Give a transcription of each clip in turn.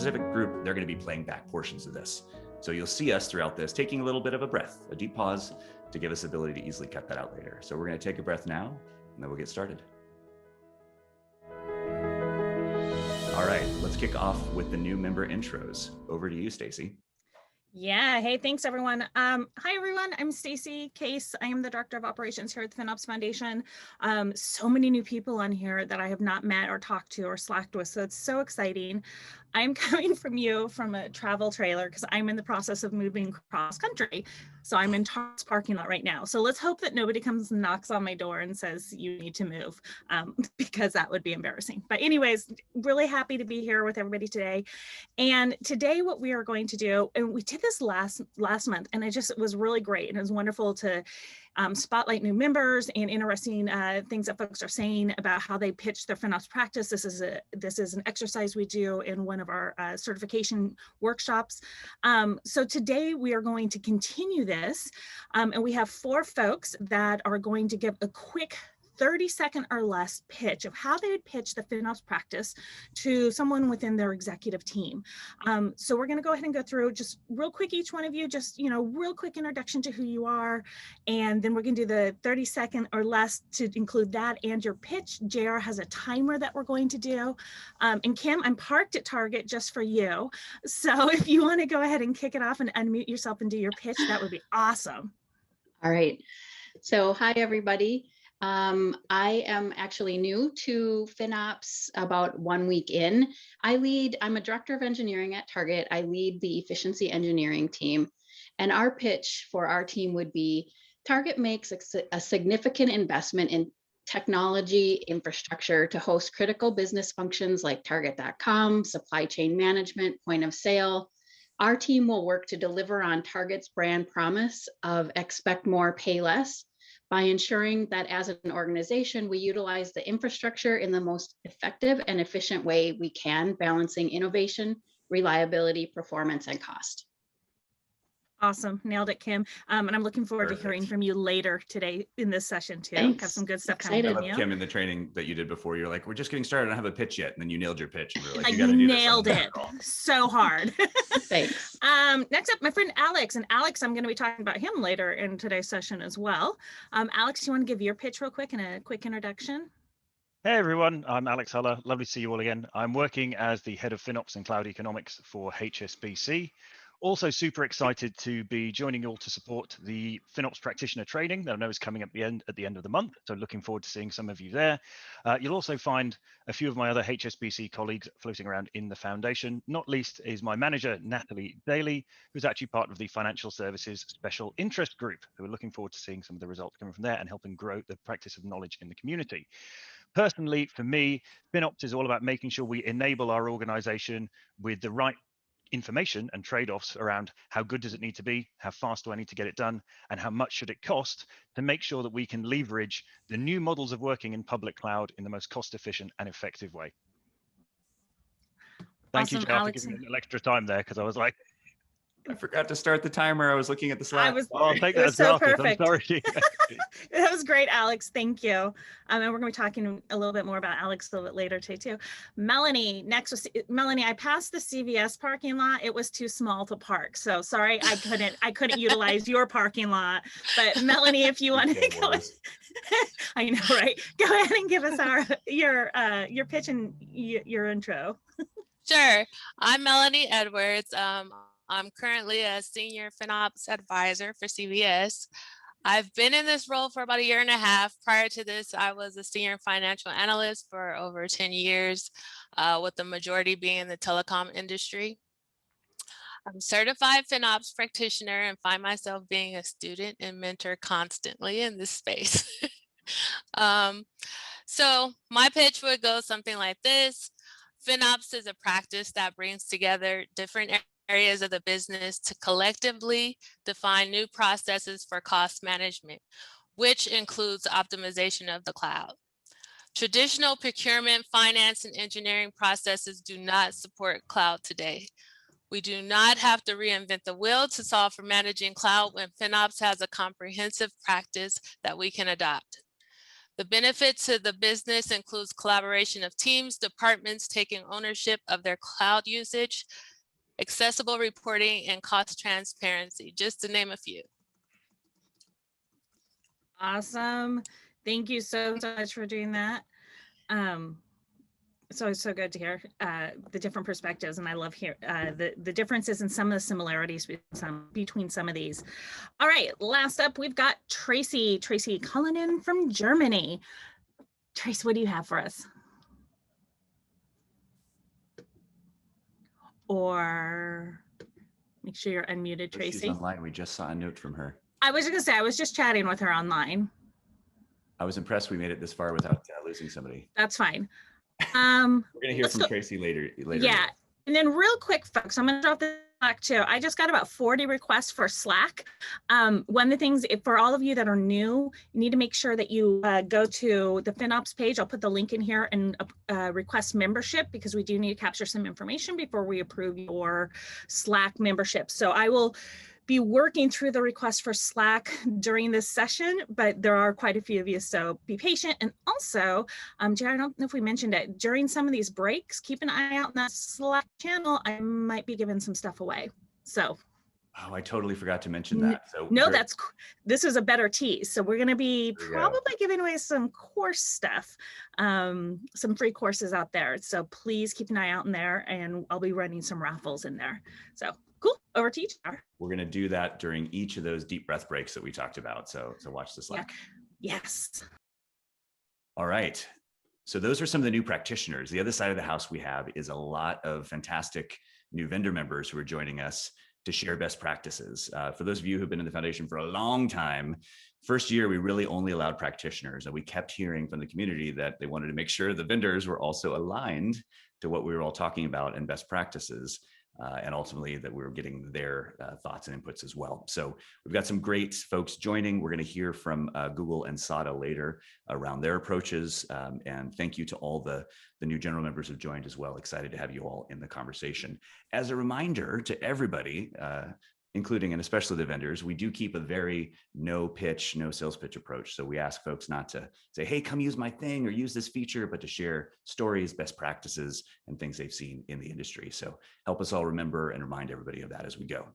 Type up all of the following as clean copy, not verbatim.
specific group, they're going to be playing back portions of this. So you'll see us throughout this taking a little bit of a breath, a deep pause to give us the ability to easily cut that out later. So we're going to take a breath now, and then we'll get started. All right, let's kick off with the new member intros. Over to you, Stacy. Yeah. Hey, thanks, everyone. Hi, everyone. I'm Stacy Case. I am the Director of Operations here at the FinOps Foundation. So many new people on here that I have not met or talked to or slacked with, so it's so exciting. I'm coming from a travel trailer because I'm in the process of moving cross country. So I'm in Target's parking lot right now. So let's hope that nobody comes and knocks on my door and says, you need to move, because that would be embarrassing. But anyways, really happy to be here with everybody today. And today what we are going to do, and we did this last month, and it was really great. And it was wonderful to spotlight new members and interesting things that folks are saying about how they pitch their FinOps practice. This is an exercise we do in one of our certification workshops. So today we are going to continue this, and we have 4 folks that are going to give a quick 30-second or less pitch of how they would pitch the FinOps practice to someone within their executive team. So we're going to go ahead and go through just real quick, each one of you, just, real quick introduction to who you are. And then we're going to do the 30-second or less to include that and your pitch. JR has a timer that we're going to do. And Kim, I'm parked at Target just for you. So if you want to go ahead and kick it off and unmute yourself and do your pitch, that would be awesome. All right. So hi, everybody. I am actually new to FinOps about 1 week in. I'm a director of engineering at Target. I lead the efficiency engineering team. And our pitch for our team would be, Target makes a significant investment in technology infrastructure to host critical business functions like Target.com, supply chain management, point of sale. Our team will work to deliver on Target's brand promise of expect more, pay less, by ensuring that as an organization, we utilize the infrastructure in the most effective and efficient way we can, balancing innovation, reliability, performance, and cost. Awesome. Nailed it, Kim. And I'm looking forward to hearing from you later today in this session too. Thanks. Have some good stuff Excited. coming. I love Kim in the training that you did before. You're like, we're just getting started. I don't have a pitch yet. And then you nailed your pitch. And we were like, you nailed it so hard. Thanks. Next up, my friend Alex. And Alex, I'm going to be talking about him later in today's session as well. Alex, you want to give your pitch real quick and a quick introduction? Hey everyone, I'm Alex Huller. Lovely to see you all again. I'm working as the head of FinOps and Cloud Economics for HSBC. Also super excited to be joining you all to support the FinOps practitioner training that I know is coming at the end of the month. So looking forward to seeing some of you there. You'll also find a few of my other HSBC colleagues floating around in the foundation. Not least is my manager, Natalie Daly, who's actually part of the Financial Services Special Interest Group, who are looking forward to seeing some of the results coming from there and helping grow the practice of knowledge in the community. Personally, for me, FinOps is all about making sure we enable our organization with the right information and trade-offs around how good does it need to be, how fast do I need to get it done, and how much should it cost to make sure that we can leverage the new models of working in public cloud in the most cost-efficient and effective way. Thank you, Joe, for giving me a little extra time there, because I was like, I forgot to start the timer. I was looking at the slide. I'll take that as so granted. perfect. I'm sorry. That was great, Alex. Thank you. And we're going to be talking a little bit more about Alex a little bit later today, too. Melanie, next was Melanie. I passed the CVS parking lot. It was too small to park. So sorry, I couldn't utilize your parking lot. But Melanie, if you want to go, I know, right? Go ahead and give us your pitch and your intro. Sure. I'm Melanie Edwards. I'm currently a senior FinOps advisor for CVS. I've been in this role for about 1.5 years. Prior to this, I was a senior financial analyst for over 10 years, with the majority being in the telecom industry. I'm a certified FinOps practitioner and find myself being a student and mentor constantly in this space. So my pitch would go something like this. FinOps is a practice that brings together different areas of the business to collectively define new processes for cost management, which includes optimization of the cloud. Traditional procurement, finance, and engineering processes do not support cloud today. We do not have to reinvent the wheel to solve for managing cloud when FinOps has a comprehensive practice that we can adopt. The benefit to the business includes collaboration of teams, departments taking ownership of their cloud usage, accessible reporting, and cost transparency, just to name a few. Awesome. Thank you so much for doing that. So it's so good to hear the different perspectives, and I love hear the differences and some of the similarities between some of these. All right, last up, we've got Tracy Cullinan from Germany. Tracy, what do you have for us? Or make sure you're unmuted, Tracy. She's online. We just saw a note from her. I was going to say, I was just chatting with her online. I was impressed we made it this far without losing somebody. That's fine. We're going to hear from Tracy later. Yeah. And then real quick, folks, I'm going to drop the Slack too. I just got about 40 requests for Slack. One of the things, for all of you that are new, you need to make sure that you go to the FinOps page. I'll put the link in here and request membership, because we do need to capture some information before we approve your Slack membership. So I will be working through the request for Slack during this session, but there are quite a few of you, so be patient. And also, Jared, I don't know if we mentioned it, during some of these breaks, keep an eye out in that Slack channel. I might be giving some stuff away. So. Oh, I totally forgot to mention that. So no, this is a better tease. So we're going to be probably giving away some course stuff, some free courses out there. So please keep an eye out in there, and I'll be running some raffles in there. So cool. Over to you, Jar. We're going to do that during each of those deep breath breaks that we talked about. So watch the Slack. Yeah. Yes. All right. So those are some of the new practitioners. The other side of the house we have is a lot of fantastic new vendor members who are joining us to share best practices. For those of you who've been in the foundation for a long time, first year, we really only allowed practitioners, and we kept hearing from the community that they wanted to make sure the vendors were also aligned to what we were all talking about and best practices. And ultimately that we were getting their thoughts and inputs as well. So we've got some great folks joining. We're going to hear from Google and SADA later around their approaches. And thank you to all the new general members who've joined as well. Excited to have you all in the conversation. As a reminder to everybody, including and especially the vendors, we do keep a very no pitch, no sales pitch approach. So we ask folks not to say, hey, come use my thing or use this feature, but to share stories, best practices, and things they've seen in the industry. So help us all remember and remind everybody of that as we go.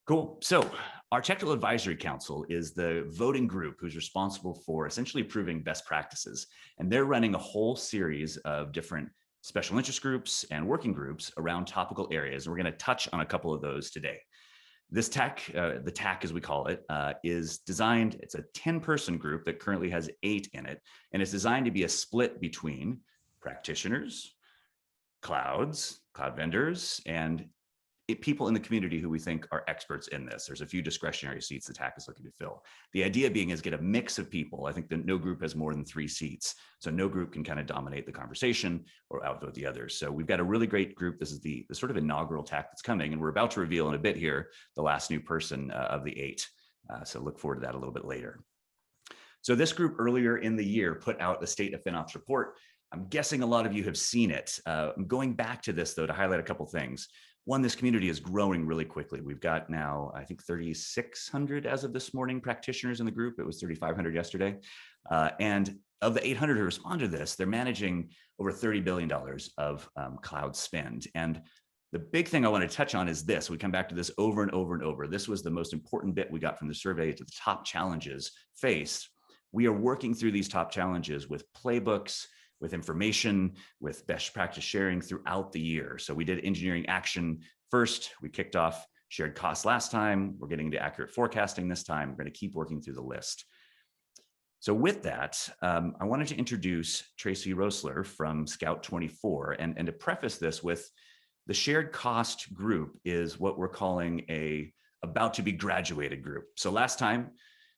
Cool. So our Technical Advisory Council is the voting group who's responsible for essentially approving best practices. And they're running a whole series of different special interest groups and working groups around topical areas. And we're going to touch on a couple of those today. This TAC, the TAC as we call it, is designed, it's a 10-person group that currently has 8 in it, and it's designed to be a split between practitioners, cloud vendors, and people in the community who we think are experts in this. There's a few discretionary seats the TAC is looking to fill. The idea being is get a mix of people. I think that no group has more than 3 seats. So no group can kind of dominate the conversation or outvote the others. So we've got a really great group. This is the sort of inaugural TAC that's coming. And we're about to reveal in a bit here the last new person of the 8. So look forward to that a little bit later. So this group earlier in the year put out a State of FinOps report. I'm guessing a lot of you have seen it. I'm going back to this though to highlight a couple things. One, this community is growing really quickly. We've got now, I think, 3,600 as of this morning practitioners in the group. It was 3,500 yesterday. And of the 800 who responded to this, they're managing over $30 billion of cloud spend. And the big thing I want to touch on is this. We come back to this over and over and over. This was the most important bit we got from the survey to the top challenges faced. We are working through these top challenges with playbooks, with information, with best practice sharing throughout the year. So we did engineering action first. We kicked off shared costs last time. We're getting into accurate forecasting this time. We're going to keep working through the list. So with that, I wanted to introduce Tracy Rosler from Scout 24. And to preface this with, the shared cost group is what we're calling a about to be graduated group. So last time,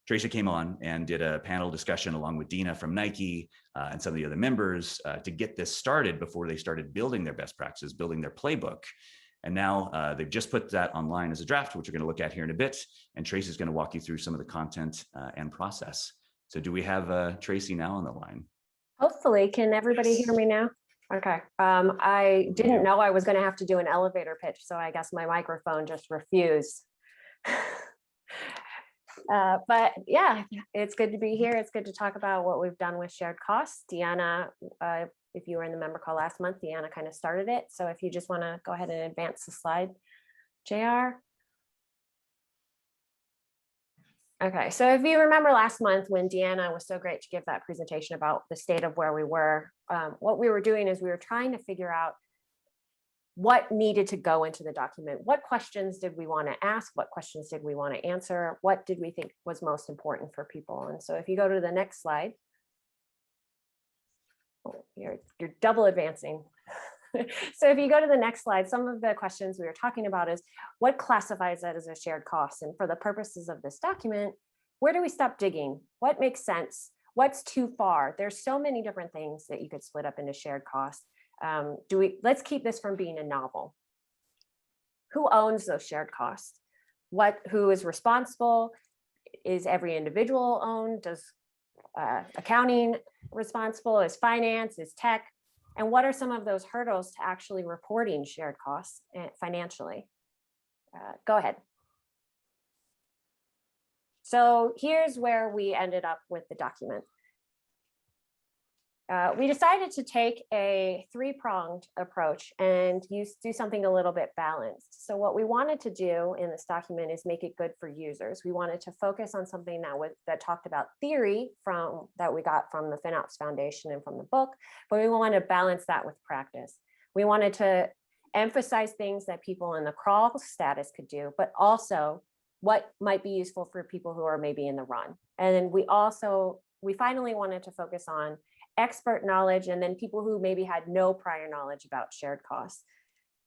Tracy came on and did a panel discussion along with Dina from Nike and some of the other members to get this started before they started building their best practices, building their playbook. And now they've just put that online as a draft, which we're going to look at here in a bit. And Tracy's going to walk you through some of the content and process. So do we have Tracy now on the line? Hopefully. Can everybody hear me now? Okay. I didn't know I was going to have to do an elevator pitch, so I guess my microphone just refused. But yeah, it's good to be here. It's good to talk about what we've done with shared costs. Deanna, if you were in the member call last month, Deanna kind of started it. So if you just want to go ahead and advance the slide, JR. Okay, so if you remember last month when Deanna was so great to give that presentation about the state of where we were, what we were doing is we were trying to figure out what needed to go into the document. What questions did we want to ask? What questions did we want to answer? What did we think was most important for people? And so if you go to the next slide, oh, you're double advancing. So if you go to the next slide, some of the questions we were talking about is what classifies that as a shared cost? And for the purposes of this document, where do we stop digging? What makes sense? What's too far? There's so many different things that you could split up into shared costs. Let's keep this from being a novel. Who owns those shared costs? Who is responsible? Is every individual owned? Does accounting responsible? Is finance? Is tech? And what are some of those hurdles to actually reporting shared costs financially? Go ahead. So here's where we ended up with the document. We decided to take a three-pronged approach and do something a little bit balanced. So what we wanted to do in this document is make it good for users. We wanted to focus on something that talked about theory that we got from the FinOps Foundation and from the book, but we wanted to balance that with practice. We wanted to emphasize things that people in the crawl status could do, but also what might be useful for people who are maybe in the run. And then we finally wanted to focus on expert knowledge and then people who maybe had no prior knowledge about shared costs.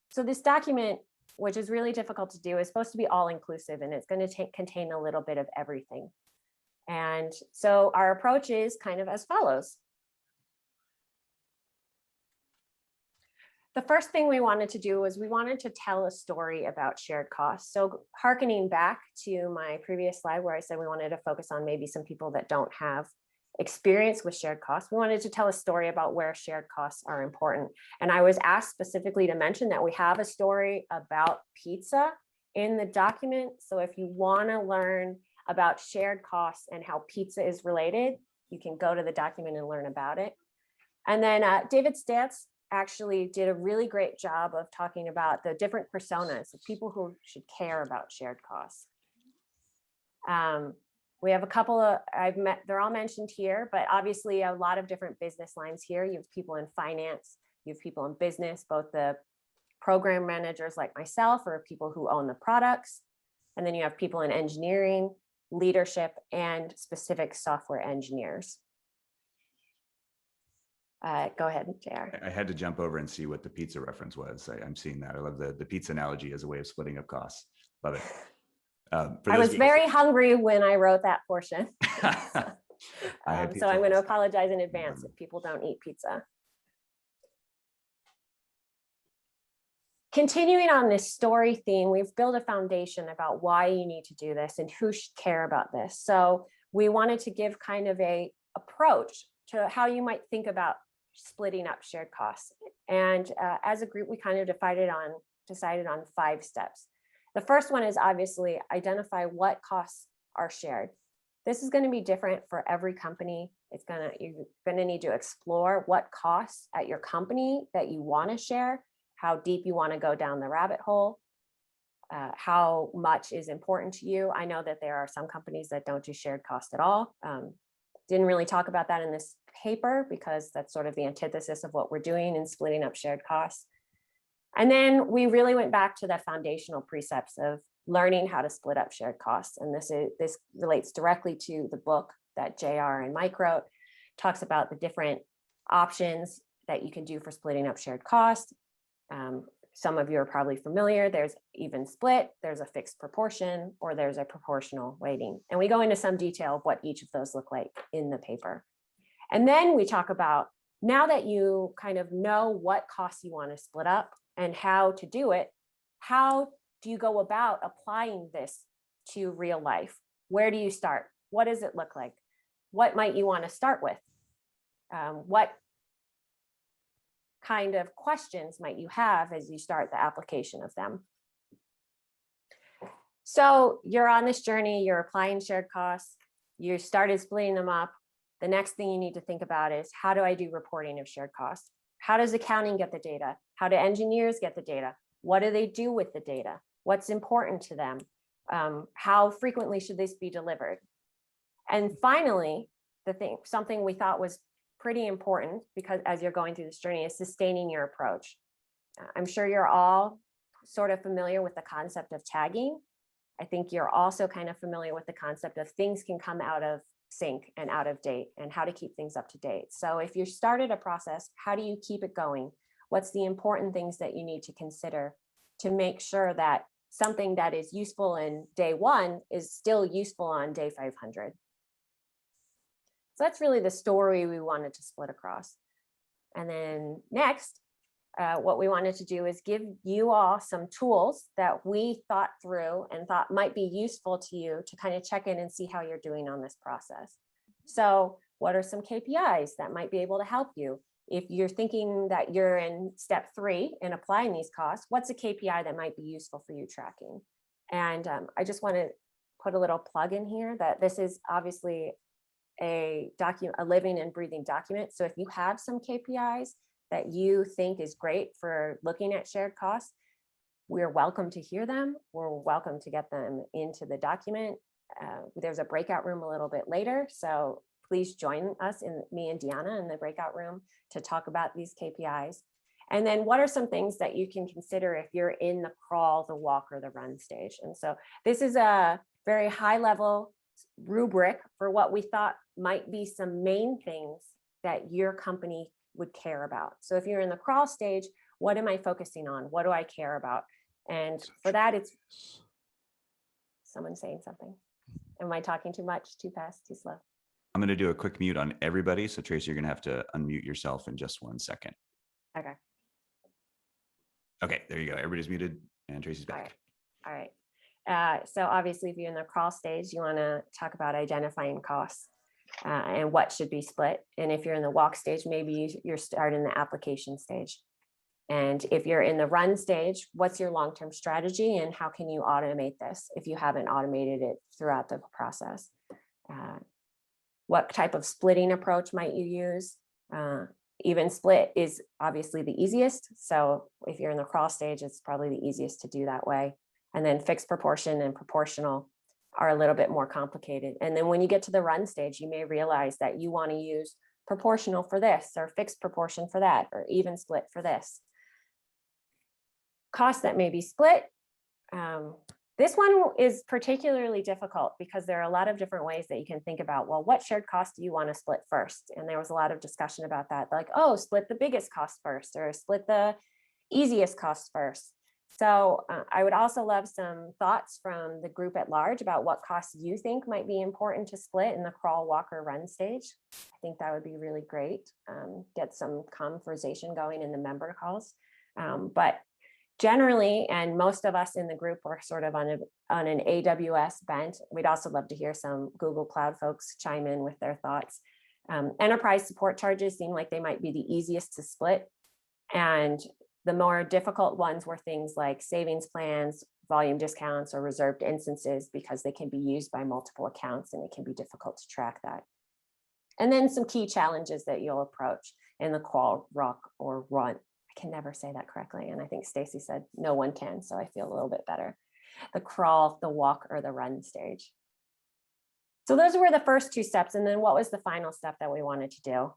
So this document, which is really difficult to do, is supposed to be all inclusive and it's going to contain a little bit of everything. And so our approach is kind of as follows. The first thing we wanted to do was we wanted to tell a story about shared costs. So hearkening back to my previous slide where I said we wanted to focus on maybe some people that don't have experience with shared costs, we wanted to tell a story about where shared costs are important. And I was asked specifically to mention that we have a story about pizza in the document. So if you want to learn about shared costs and how pizza is related, you can go to the document and learn about it. And then David Stantz actually did a really great job of talking about the different personas of people who should care about shared costs. We have a couple of, they're all mentioned here, but obviously a lot of different business lines here. You have people in finance, you have people in business, both the program managers like myself or people who own the products. And then you have people in engineering, leadership, and specific software engineers. Go ahead, JR. I had to jump over and see what the pizza reference was. I'm seeing that. I love the pizza analogy as a way of splitting up costs. Love it. I was very hungry when I wrote that portion. So I'm going to apologize in advance if people don't eat pizza. Continuing on this story theme, we've built a foundation about why you need to do this and who should care about this. So we wanted to give kind of a approach to how you might think about splitting up shared costs. And as a group, we kind of decided on 5 steps. The first one is obviously identify what costs are shared. This is going to be different for every company. You're going to need to explore what costs at your company that you want to share, how deep you want to go down the rabbit hole, how much is important to you. I know that there are some companies that don't do shared cost at all. Didn't really talk about that in this paper because that's sort of the antithesis of what we're doing in splitting up shared costs. And then we really went back to the foundational precepts of learning how to split up shared costs. And this relates directly to the book that JR and Mike wrote, talks about the different options that you can do for splitting up shared costs. Some of you are probably familiar. There's even split, there's a fixed proportion, or there's a proportional weighting. And we go into some detail of what each of those look like in the paper. And then we talk about, now that you kind of know what costs you want to split up and how to do it, how do you go about applying this to real life? Where do you start? What does it look like? What might you want to start with? What kind of questions might you have as you start the application of them? So you're on this journey, you're applying shared costs, you started splitting them up. The next thing you need to think about is, how do I do reporting of shared costs? How does accounting get the data? How do engineers get the data? What do they do with the data? What's important to them? How frequently should this be delivered? And finally, something we thought was pretty important, because as you're going through this journey, is sustaining your approach. I'm sure you're all sort of familiar with the concept of tagging. I think you're also kind of familiar with the concept of things can come out of sync and out of date, and how to keep things up to date. So if you started a process, how do you keep it going? What's the important things that you need to consider to make sure that something that is useful in day 1 is still useful on day 500? So that's really the story we wanted to split across. And then next, what we wanted to do is give you all some tools that we thought through and thought might be useful to you to kind of check in and see how you're doing on this process. So what are some KPIs that might be able to help you? If you're thinking that you're in step 3 in applying these costs, what's a KPI that might be useful for you tracking? And I just want to put a little plug in here that this is obviously a living and breathing document. So if you have some KPIs that you think is great for looking at shared costs, we're welcome to hear them. We're welcome to get them into the document. There's a breakout room a little bit later, so please join us, me and Deanna, in the breakout room to talk about these KPIs. And then what are some things that you can consider if you're in the crawl, the walk, or the run stage? And so this is a very high level rubric for what we thought might be some main things that your company would care about. So if you're in the crawl stage, what am I focusing on? What do I care about? And for that, it's someone saying something. Am I talking too much, too fast, too slow? I'm going to do a quick mute on everybody. So Tracy, you're going to have to unmute yourself in just 1 second. Okay. Okay, there you go. Everybody's muted and Tracy's back. All right. So obviously, if you're in the crawl stage, you want to talk about identifying costs and what should be split. And if you're in the walk stage, maybe you're starting the application stage. And if you're in the run stage, what's your long-term strategy and how can you automate this if you haven't automated it throughout the process? What type of splitting approach might you use? Even split is obviously the easiest. So if you're in the crawl stage, it's probably the easiest to do that way. And then fixed proportion and proportional are a little bit more complicated. And then when you get to the run stage, you may realize that you want to use proportional for this, or fixed proportion for that, or even split for this. Costs that may be split. This one is particularly difficult because there are a lot of different ways that you can think about, well, what shared cost do you want to split first? And there was a lot of discussion about that, like, oh, split the biggest cost first, or split the easiest cost first. So I would also love some thoughts from the group at large about what costs you think might be important to split in the crawl, walk, or run stage. I think that would be really great. Get some conversation going in the member calls. But generally, and most of us in the group are sort of on an AWS bent. We'd also love to hear some Google Cloud folks chime in with their thoughts. Enterprise support charges seem like they might be the easiest to split. And the more difficult ones were things like savings plans, volume discounts, or reserved instances, because they can be used by multiple accounts and it can be difficult to track that. And then some key challenges that you'll approach in the crawl, walk, or run. I can never say that correctly. And I think Stacy said no one can, so I feel a little bit better. The crawl, the walk, or the run stage. So those were the first 2 steps. And then what was the final step that we wanted to do?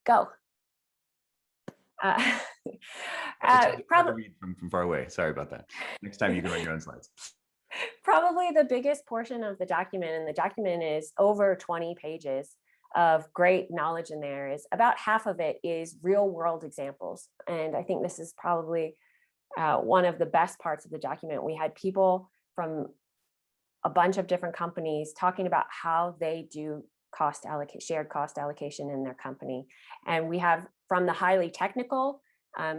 Go. Probably from far away. Sorry about that. Next time you go on your own slides. Probably the biggest portion of the document, and the document is over 20 pages of great knowledge in there, is about half of it is real world examples. And I think this is probably one of the best parts of the document. We had people from a bunch of different companies talking about how they do shared cost allocation in their company. And we have from the highly technical,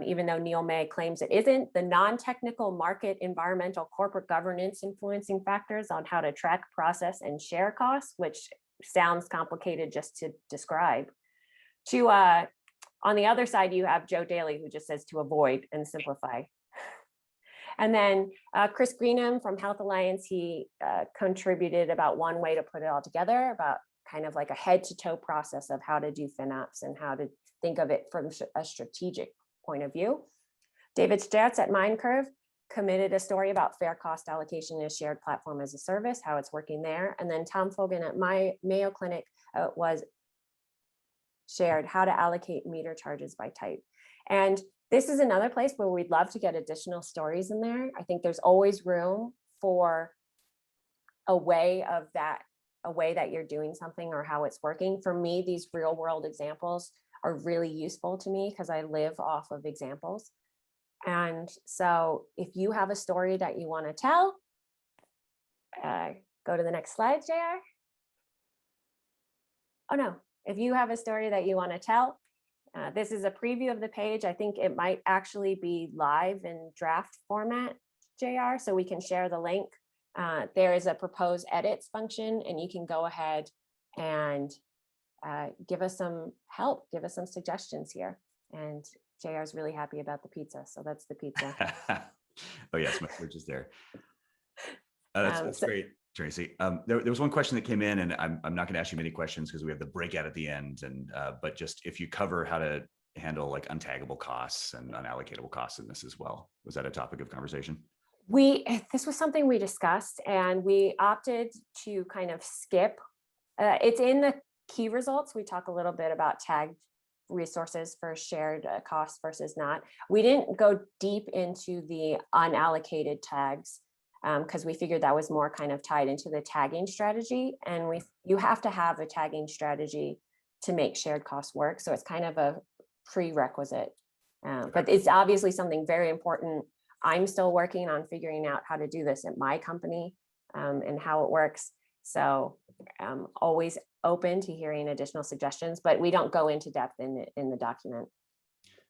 even though Neil May claims it isn't, the non-technical market, environmental, corporate governance influencing factors on how to track, process, and share costs, which sounds complicated just to describe. To on the other side, you have Joe Daly, who just says to avoid and simplify. And then Chris Greenham from Health Alliance, he contributed about one way to put it all together, about kind of like a head to toe process of how to do FinOps and how to think of it from a strategic point of view. David Statz at MindCurve committed a story about fair cost allocation in a shared platform as a service, how it's working there. And then Tom Fogan at Mayo Clinic was shared how to allocate meter charges by type. And this is another place where we'd love to get additional stories in there. I think there's always room for a way that you're doing something or how it's working. For me, these real world examples are really useful to me because I live off of examples. And so if you have a story that you want to tell, go to the next slide, JR. Oh no, if you have a story that you want to tell, this is a preview of the page. I think it might actually be live in draft format, JR, so we can share the link. There is a propose edits function, and you can go ahead and give us some help, give us some suggestions here. And JR is really happy about the pizza, so that's the pizza. Oh yes, my fridge is there. That's great, Tracy. There was one question that came in, and I'm not going to ask you many questions because we have the breakout at the end. And but just if you cover how to handle like untaggable costs and unallocatable costs in this as well, was that a topic of conversation? This was something we discussed, and we opted to kind of skip. It's in the key results. We talk a little bit about tagged resources for shared costs versus not. We didn't go deep into the unallocated tags because we figured that was more kind of tied into the tagging strategy. And you have to have a tagging strategy to make shared costs work. So it's kind of a prerequisite, but it's obviously something very important. I'm still working on figuring out how to do this at my company and how it works. So I'm always open to hearing additional suggestions, but we don't go into depth in the document.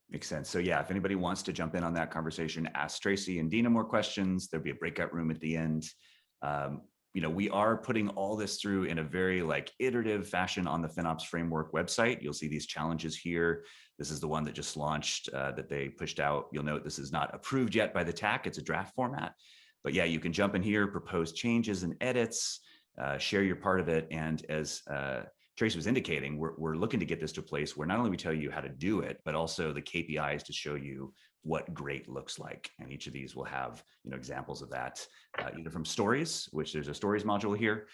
Makes sense. So yeah, if anybody wants to jump in on that conversation, ask Tracy and Dina more questions. There'll be a breakout room at the end. We are putting all this through in a very like iterative fashion on the FinOps Framework website. You'll see these challenges here. This is the one that just launched that they pushed out. You'll note this is not approved yet by the TAC. It's a draft format. But yeah, you can jump in here, propose changes and edits, share your part of it. And as Tracy was indicating, we're looking to get this to a place where not only we tell you how to do it, but also the KPIs to show you what great looks like. And each of these will have examples of that, either from stories, which there's a stories module here,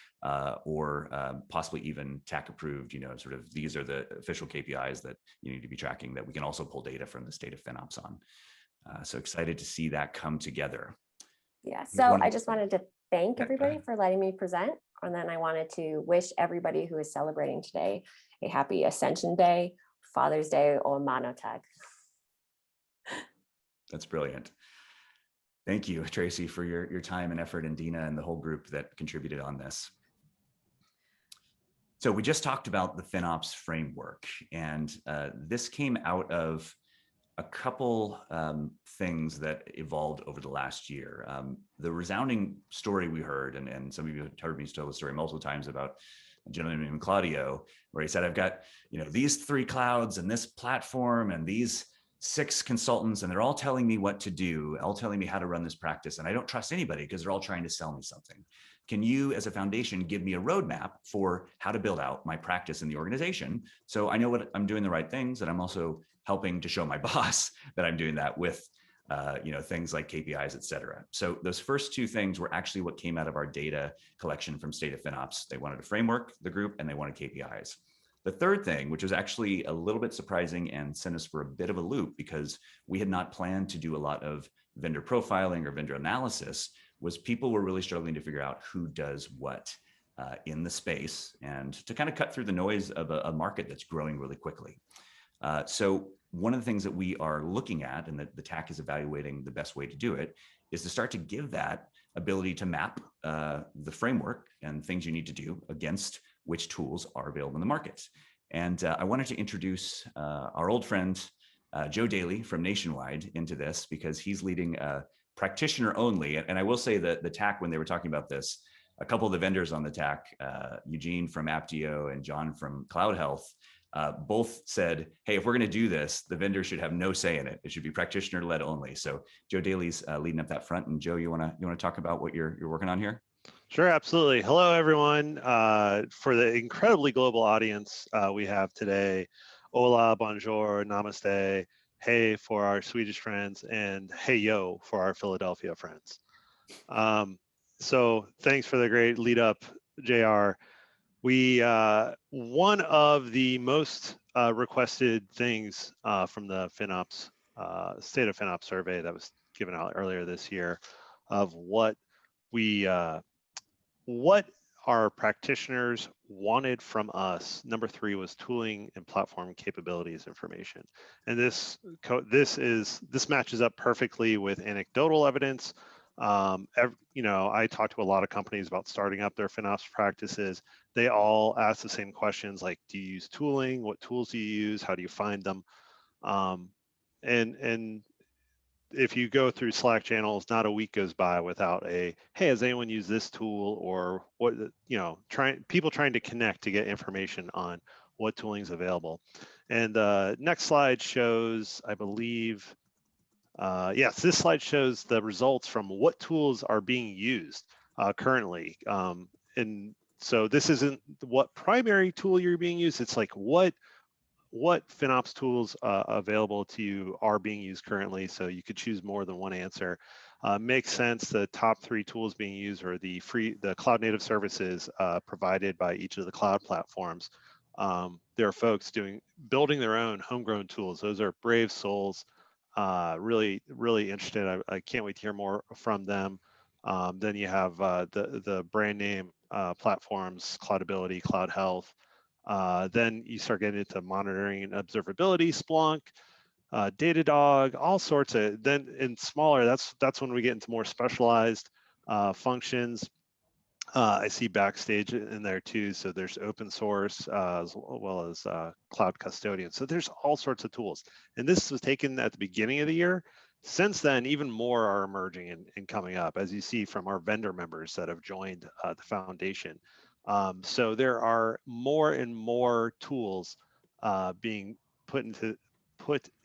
or possibly even TAC approved, sort of these are the official KPIs that you need to be tracking that we can also pull data from the state of FinOps on. So excited to see that come together. Yeah, so I just wanted to thank everybody for letting me present. And then I wanted to wish everybody who is celebrating today a happy Ascension Day, Father's Day, or Monotag. That's brilliant. Thank you, Tracy, for your time and effort, and Dina and the whole group that contributed on this. So we just talked about the FinOps framework, and this came out of a couple things that evolved over the last year. The resounding story we heard, and some of you have heard me tell the story multiple times about a gentleman named Claudio, where he said, I've got these 3 clouds and this platform and these 6 consultants, and they're all telling me what to do, all telling me how to run this practice. And I don't trust anybody because they're all trying to sell me something. Can you, as a foundation, give me a roadmap for how to build out my practice in the organization so I know what I'm doing the right things, and I'm also helping to show my boss that I'm doing that with things like KPIs, et cetera. So those first 2 things were actually what came out of our data collection from State of FinOps. They wanted a framework, the group, and they wanted KPIs. The third thing, which was actually a little bit surprising and sent us for a bit of a loop because we had not planned to do a lot of vendor profiling or vendor analysis, was people were really struggling to figure out who does what in the space and to kind of cut through the noise of a market that's growing really quickly. So one of the things that we are looking at, and that the TAC is evaluating the best way to do it, is to start to give that ability to map the framework and things you need to do against which tools are available in the market. And I wanted to introduce our old friend, Joe Daly from Nationwide into this because he's leading practitioner only. And I will say that the TAC, when they were talking about this, a couple of the vendors on the TAC, Eugene from Aptio and John from Cloud Health, both said, hey, if we're going to do this, the vendor should have no say in it. It should be practitioner led only. So Joe Daly's leading up that front. And Joe, you want to talk about what you're working on here? Sure, absolutely. Hello, everyone. For the incredibly global audience we have today, hola, bonjour, namaste, hey for our Swedish friends, and hey yo for our Philadelphia friends. So thanks for the great lead up, JR. We one of the most requested things from the FinOps State of FinOps survey that was given out earlier this year of what our practitioners wanted from us. Number 3 was tooling and platform capabilities information, and this matches up perfectly with anecdotal evidence. I talk to a lot of companies about starting up their FinOps practices. They all ask the same questions like, do you use tooling? What tools do you use? How do you find them? And if you go through Slack channels, not a week goes by without a, hey, has anyone used this tool, or what, people trying to connect to get information on what tooling is available. And the next slide shows, I believe, yes, this slide shows the results from what tools are being used currently. And so this isn't what primary tool you're being used, it's like what FinOps tools available to you are being used currently, so you could choose more than one answer. Makes sense. The top 3 tools being used are the cloud native services provided by each of the cloud platforms. There are folks building their own homegrown tools. Those are brave souls. Really interested. I can't wait to hear more from them. Then you have the brand name platforms, Cloudability, Cloud Health. Then you start getting into monitoring and observability, Splunk, Datadog, all sorts of. Then in smaller, that's when we get into more specialized functions. I see Backstage in there too. So there's open source as well as cloud custodian. So there's all sorts of tools. And this was taken at the beginning of the year. Since then, even more are emerging and coming up, as you see from our vendor members that have joined the foundation. So there are more and more tools being put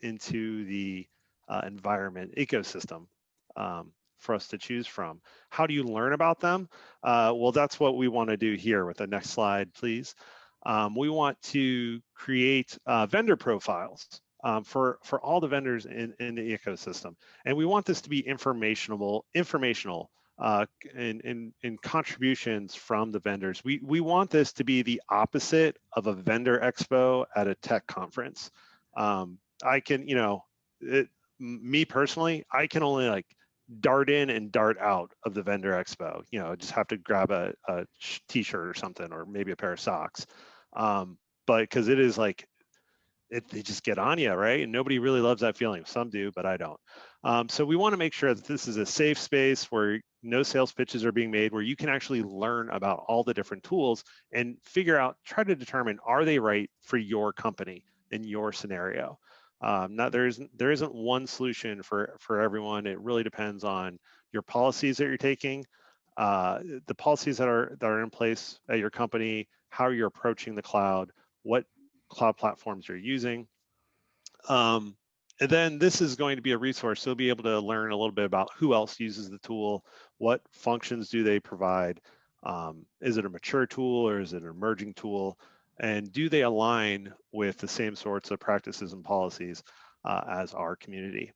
into the environment ecosystem for us to choose from. How do you learn about them? Well, that's what we want to do here with the next slide, please. We want to create vendor profiles for all the vendors in the ecosystem. And we want this to be informational in contributions from the vendors. We want this to be the opposite of a vendor expo at a tech conference. I can, me personally, I can only like dart in and dart out of the vendor expo. Just have to grab a t-shirt or something, or maybe a pair of socks. But because it is like, they just get on you, right? And nobody really loves that feeling. Some do, but I don't. So we want to make sure that this is a safe space where no sales pitches are being made, where you can actually learn about all the different tools and try to determine, are they right for your company in your scenario? There isn't one solution for everyone. It really depends on your policies that you're taking, the policies that are in place at your company, how you're approaching the cloud, what cloud platforms you're using. And then this is going to be a resource. So you'll be able to learn a little bit about who else uses the tool, what functions do they provide, is it a mature tool or is it an emerging tool? And do they align with the same sorts of practices and policies as our community?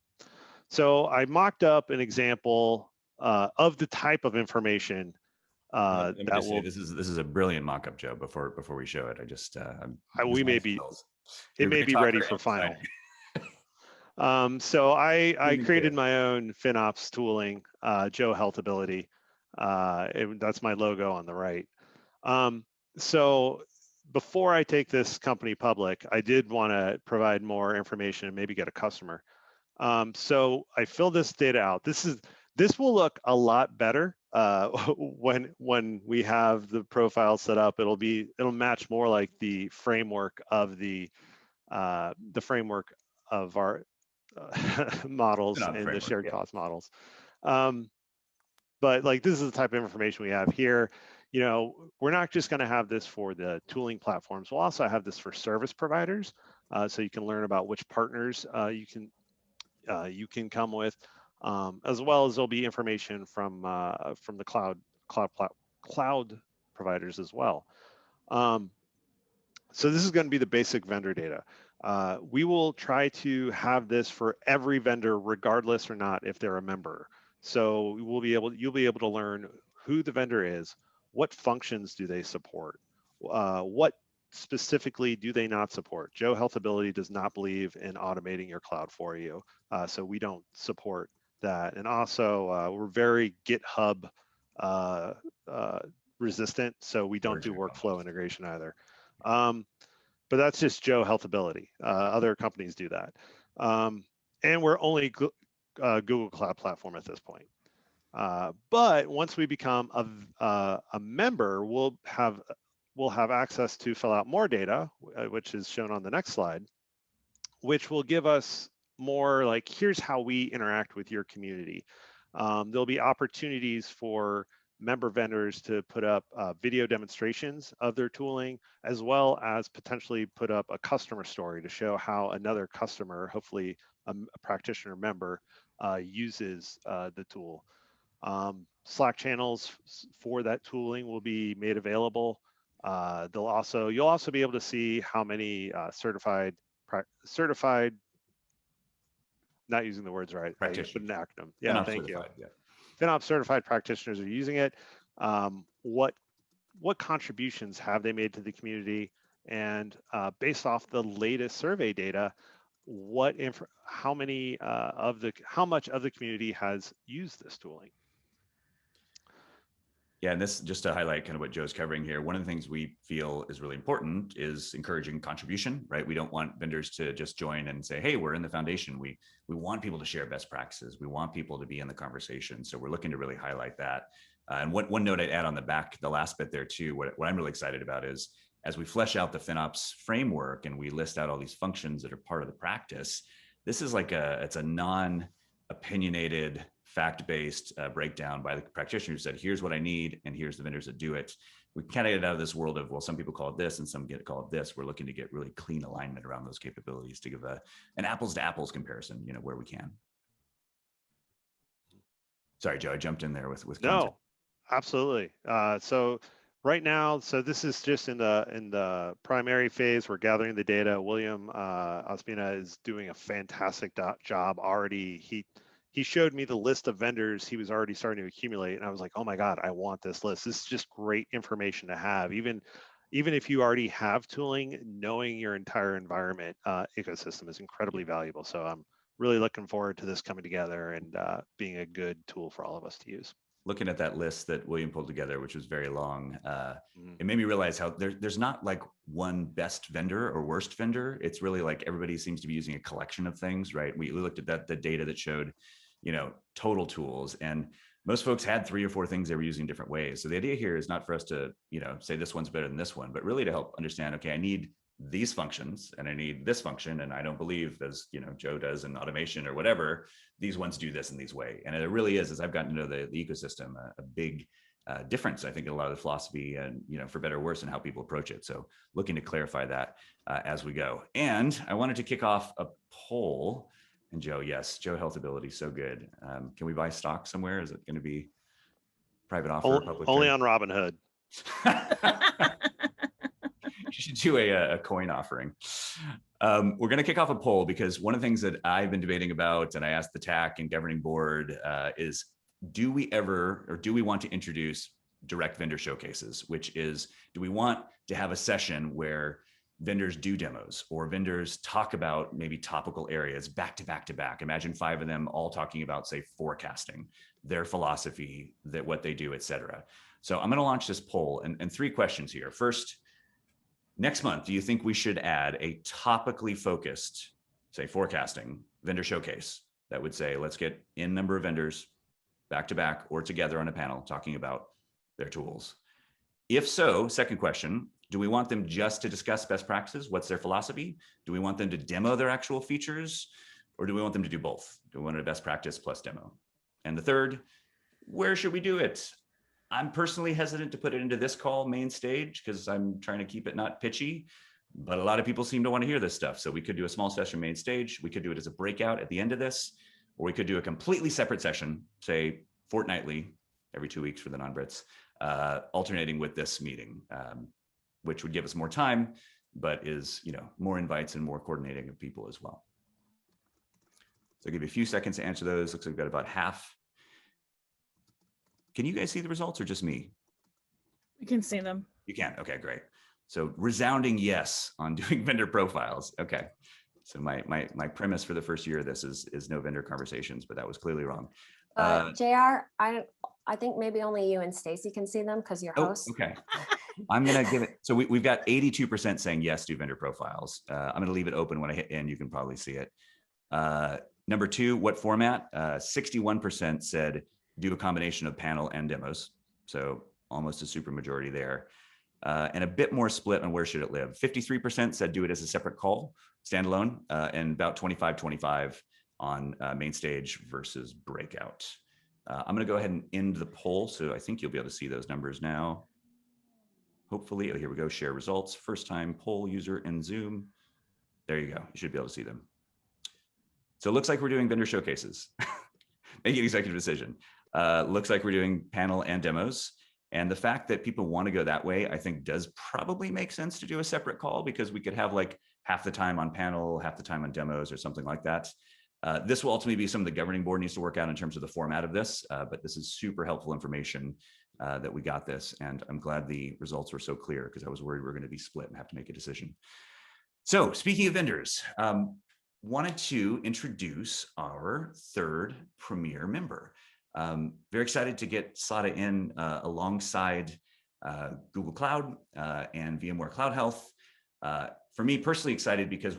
So I mocked up an example of the type of information this is a brilliant mock-up, Joe. Before we show it, it may be ready for final. So I created my own FinOps tooling, Joe Health Ability. That's my logo on the right. So before I take this company public, I did want to provide more information and maybe get a customer. So I fill this data out. This will look a lot better when we have the profile set up. It'll match more like the framework of framework of our models and the shared cost models. But like, this is the type of information we have here. you know, we're not just going to have this for the tooling platforms. We'll also have this for service providers, so you can learn about which partners you can come with, as well as there'll be information from the cloud providers as well. So this is going to be the basic vendor data. We will try to have this for every vendor, regardless or not if they're a member. So you'll be able to learn who the vendor is, what functions do they support, what specifically do they not support. Joe Health Ability does not believe in automating your cloud for you, so we don't support that. And also, we're very GitHub resistant, so we don't do workflow integration either. But that's just Joe Health Ability. Other companies do that. And we're only Google Cloud Platform at this point. But once we become a member, we'll have access to fill out more data, which is shown on the next slide, which will give us more like, here's how we interact with your community. There'll be opportunities for member vendors to put up video demonstrations of their tooling, as well as potentially put up a customer story to show how another customer, hopefully a practitioner member, uses the tool. Slack channels for that tooling will be made available. You'll also be able to see how many certified, not using the words right, I put an acronym. Yeah, thank you. Yeah. FinOps certified practitioners are using it. What contributions have they made to the community? And based off the latest survey data, how much of the community has used this tooling? Yeah, and this, just to highlight kind of what Joe's covering here, one of the things we feel is really important is encouraging contribution, right? We don't want vendors to just join and say, hey, we're in the foundation. We want people to share best practices. We want people to be in the conversation. So we're looking to really highlight that. And one note I'd add on the back, the last bit there too, what I'm really excited about is, as we flesh out the FinOps framework and we list out all these functions that are part of the practice, this is like it's a non-opinionated, fact-based breakdown by the practitioner who said, here's what I need, and here's the vendors that do it. We kind of get out of this world of, well, some people call it this and some call it this. We're looking to get really clean alignment around those capabilities to give an apples to apples comparison, where we can. Sorry, Joe, I jumped in there with content. No, absolutely. So right now, this is just in the primary phase. We're gathering the data. William Ospina is doing a fantastic job already. He showed me the list of vendors he was already starting to accumulate, and I was like, oh my God, I want this list. This is just great information to have. Even if you already have tooling, knowing your entire environment ecosystem is incredibly valuable. So I'm really looking forward to this coming together and being a good tool for all of us to use. Looking at that list that William pulled together, which was very long, it made me realize how there's not like one best vendor or worst vendor. It's really like everybody seems to be using a collection of things, right? We looked at the data that showed, total tools, and most folks had 3 or 4 things they were using different ways. So the idea here is not for us to, say this one's better than this one, but really to help understand, okay, I need these functions and I need this function, and I don't believe, as Joe does in automation or whatever, these ones do this in these way. And it really is, as I've gotten to know the ecosystem, a big difference, I think, in a lot of the philosophy and, for better or worse, and how people approach it. So looking to clarify that as we go. And I wanted to kick off a poll. And Joe, yes, Joe Health Ability, so good. Can we buy stock somewhere? Is it going to be private offer? Only on Robinhood. You should do a coin offering. We're going to kick off a poll because one of the things that I've been debating about, and I asked the TAC and governing board, is do we want to introduce direct vendor showcases, which is, do we want to have a session where vendors do demos or vendors talk about maybe topical areas back to back to back? Imagine 5 of them all talking about, say, forecasting, their philosophy, that what they do, et cetera. So I'm going to launch this poll and 3 questions here. First, next month, do you think we should add a topically focused, say, forecasting vendor showcase that would say, let's get N number of vendors back to back or together on a panel talking about their tools? If so, second question, do we want them just to discuss best practices? What's their philosophy? Do we want them to demo their actual features? Or do we want them to do both? Do we want a best practice plus demo? And the third, where should we do it? I'm personally hesitant to put it into this call main stage because I'm trying to keep it not pitchy, but a lot of people seem to want to hear this stuff. So we could do a small session main stage. We could do it as a breakout at the end of this, or we could do a completely separate session, say fortnightly, every 2 weeks for the non-Brits, alternating with this meeting, which would give us more time, but is, more invites and more coordinating of people as well. So I'll give you a few seconds to answer those. Looks like we've got about half. Can you guys see the results or just me? We can see them. You can. Okay, great. So resounding yes on doing vendor profiles. Okay. So my premise for the first year of this is no vendor conversations, but that was clearly wrong. JR, I think maybe only you and Stacy can see them because you're host. Okay. I'm going to give it. So we've got 82% saying yes, do vendor profiles. I'm going to leave it open. When I hit end, you can probably see it. Number two, what format? 61% said do a combination of panel and demos. So almost a super majority there. And a bit more split on where should it live. 53% said do it as a separate call, standalone, and about 25 on main stage versus breakout. I'm going to go ahead and end the poll. So I think you'll be able to see those numbers now. Hopefully, oh, here we go, share results. First time poll user in Zoom. There you go. You should be able to see them. So it looks like we're doing vendor showcases. Make an executive decision. Looks like we're doing panel and demos. And the fact that people want to go that way, I think does probably make sense to do a separate call because we could have like half the time on panel, half the time on demos or something like that. This will ultimately be some of the governing board needs to work out in terms of the format of this, but this is super helpful information that we got this. And I'm glad the results were so clear because I was worried we were going to be split and have to make a decision. So speaking of vendors, wanted to introduce our third premier member. Very excited to get SADA in alongside Google Cloud and VMware Cloud Health. For me personally excited because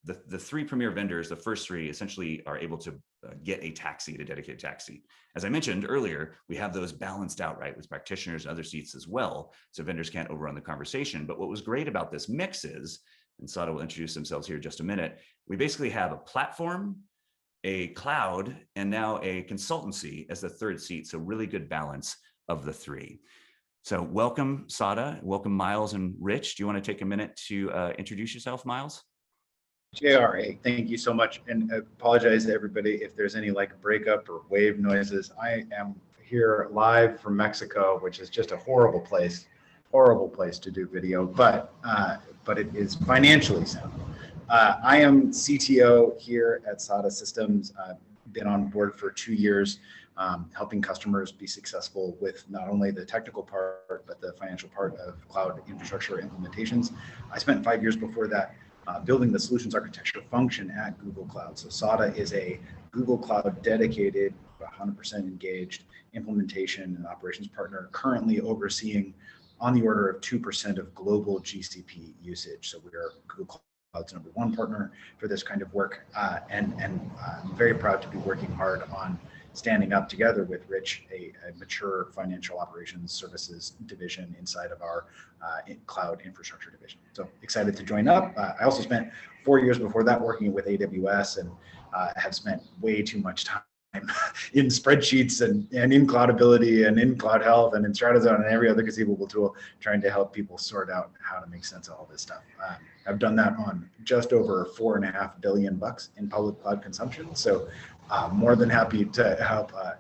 the three premier vendors, the first three essentially are able to get a tax seat, a dedicated tax seat. As I mentioned earlier, we have those balanced out, right, with practitioners and other seats as well. So vendors can't overrun the conversation. But what was great about this mix is, and SADA will introduce themselves here in just a minute, we basically have a platform, a cloud, and now a consultancy as the third seat. So really good balance of the three. So welcome SADA, welcome Miles and Rich. Do you want to take a minute to introduce yourself, Miles? JR, thank you so much. And I apologize to everybody if there's any like breakup or wave noises. I am here live from Mexico, which is just a horrible place to do video, but it is financially sound. I am CTO here at SADA Systems. I've been on board for 2 years, helping customers be successful with not only the technical part, but the financial part of cloud infrastructure implementations. I spent 5 years before that building the solutions architecture function at Google Cloud. So SADA is a Google Cloud dedicated, 100% engaged implementation and operations partner, currently overseeing on the order of 2% of global GCP usage. So we are Google Cloud's #1 partner for this kind of work. And I'm very proud to be working hard on standing up together with Rich, a mature financial operations services division inside of our cloud infrastructure division. So excited to join up. I also spent 4 years before that working with AWS and have spent way too much time in spreadsheets and in Cloudability and in Cloud Health and in Stratazone and every other conceivable tool, trying to help people sort out how to make sense of all this stuff. I've done that on just over $4.5 billion in public cloud consumption. So more than happy to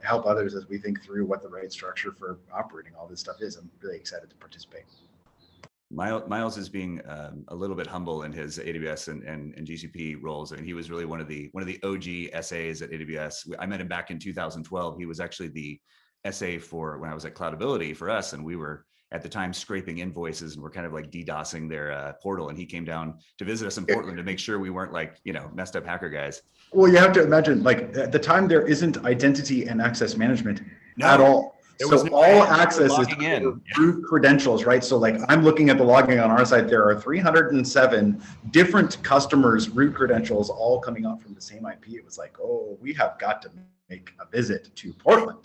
help others as we think through what the right structure for operating all this stuff is. I'm really excited to participate. Miles is being a little bit humble in his AWS and GCP roles. I mean, he was really one of the OG SAs at AWS. I met him back in 2012. He was actually the SA for when I was at Cloudability for us, and we were at the time scraping invoices and we're kind of like DDoSing their portal. And he came down to visit us in Portland to make sure we weren't like, messed up hacker guys. Well, you have to imagine, like at the time, there isn't identity and access management at all. So all access is root credentials, right? So like I'm looking at the logging on our side, there are 307 different customers' root credentials all coming up from the same IP. It was like, oh, we have got to make a visit to Portland.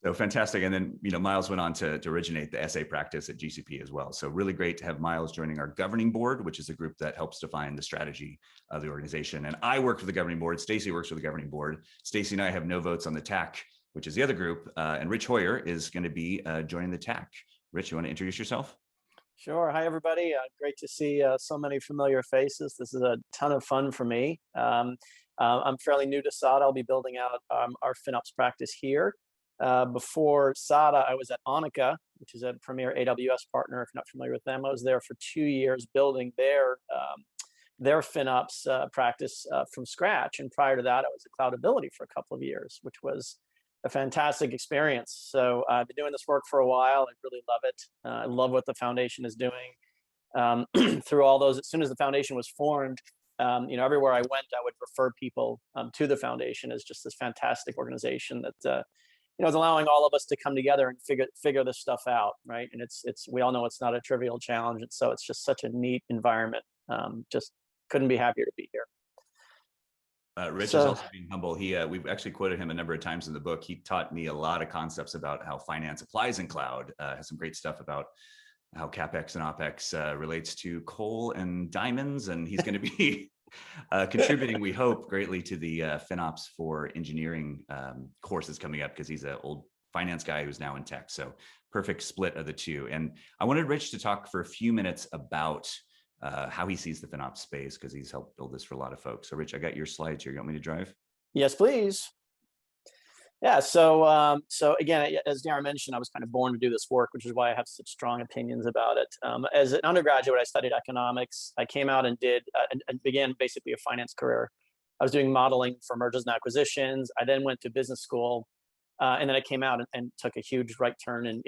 So fantastic. And then, Miles went on to originate the SA practice at GCP as well. So really great to have Miles joining our governing board, which is a group that helps define the strategy of the organization. And I work for the governing board. Stacy works for the governing board. Stacy and I have no votes on the TAC which is the other group. And Rich Hoyer is going to be joining the TAC. Rich, you want to introduce yourself? Sure. Hi, everybody. Great to see so many familiar faces. This is a ton of fun for me. I'm fairly new to SADA. I'll be building out our FinOps practice here. Before SADA, I was at Anika, which is a premier AWS partner. If you're not familiar with them, I was there for 2 years building their FinOps practice from scratch. And prior to that, I was at Cloudability for a couple of years, which was a fantastic experience. So I've been doing this work for a while. I really love it. I love what the foundation is doing. Through all those, as soon as the foundation was formed, everywhere I went, I would refer people to the foundation as just this fantastic organization that is allowing all of us to come together and figure this stuff out, right? And we all know it's not a trivial challenge, and so it's just such a neat environment. Just couldn't be happier to be here. Rich is also being humble. We've actually quoted him a number of times in the book. He taught me a lot of concepts about how finance applies in cloud. Has some great stuff about how CapEx and OpEx relates to coal and diamonds. And he's going to be contributing, we hope, greatly to the FinOps for engineering courses coming up, because he's an old finance guy who's now in tech. So perfect split of the two. And I wanted Rich to talk for a few minutes about how he sees the FinOps space, because he's helped build this for a lot of folks. So Rich, I got your slides here. You want me to drive? Yes, please. Yeah, so again, as Darren mentioned, I was kind of born to do this work, which is why I have such strong opinions about it. As an undergraduate, I studied economics. I came out and did and began basically a finance career. I was doing modeling for mergers and acquisitions. I then went to business school, and then I came out and took a huge right turn and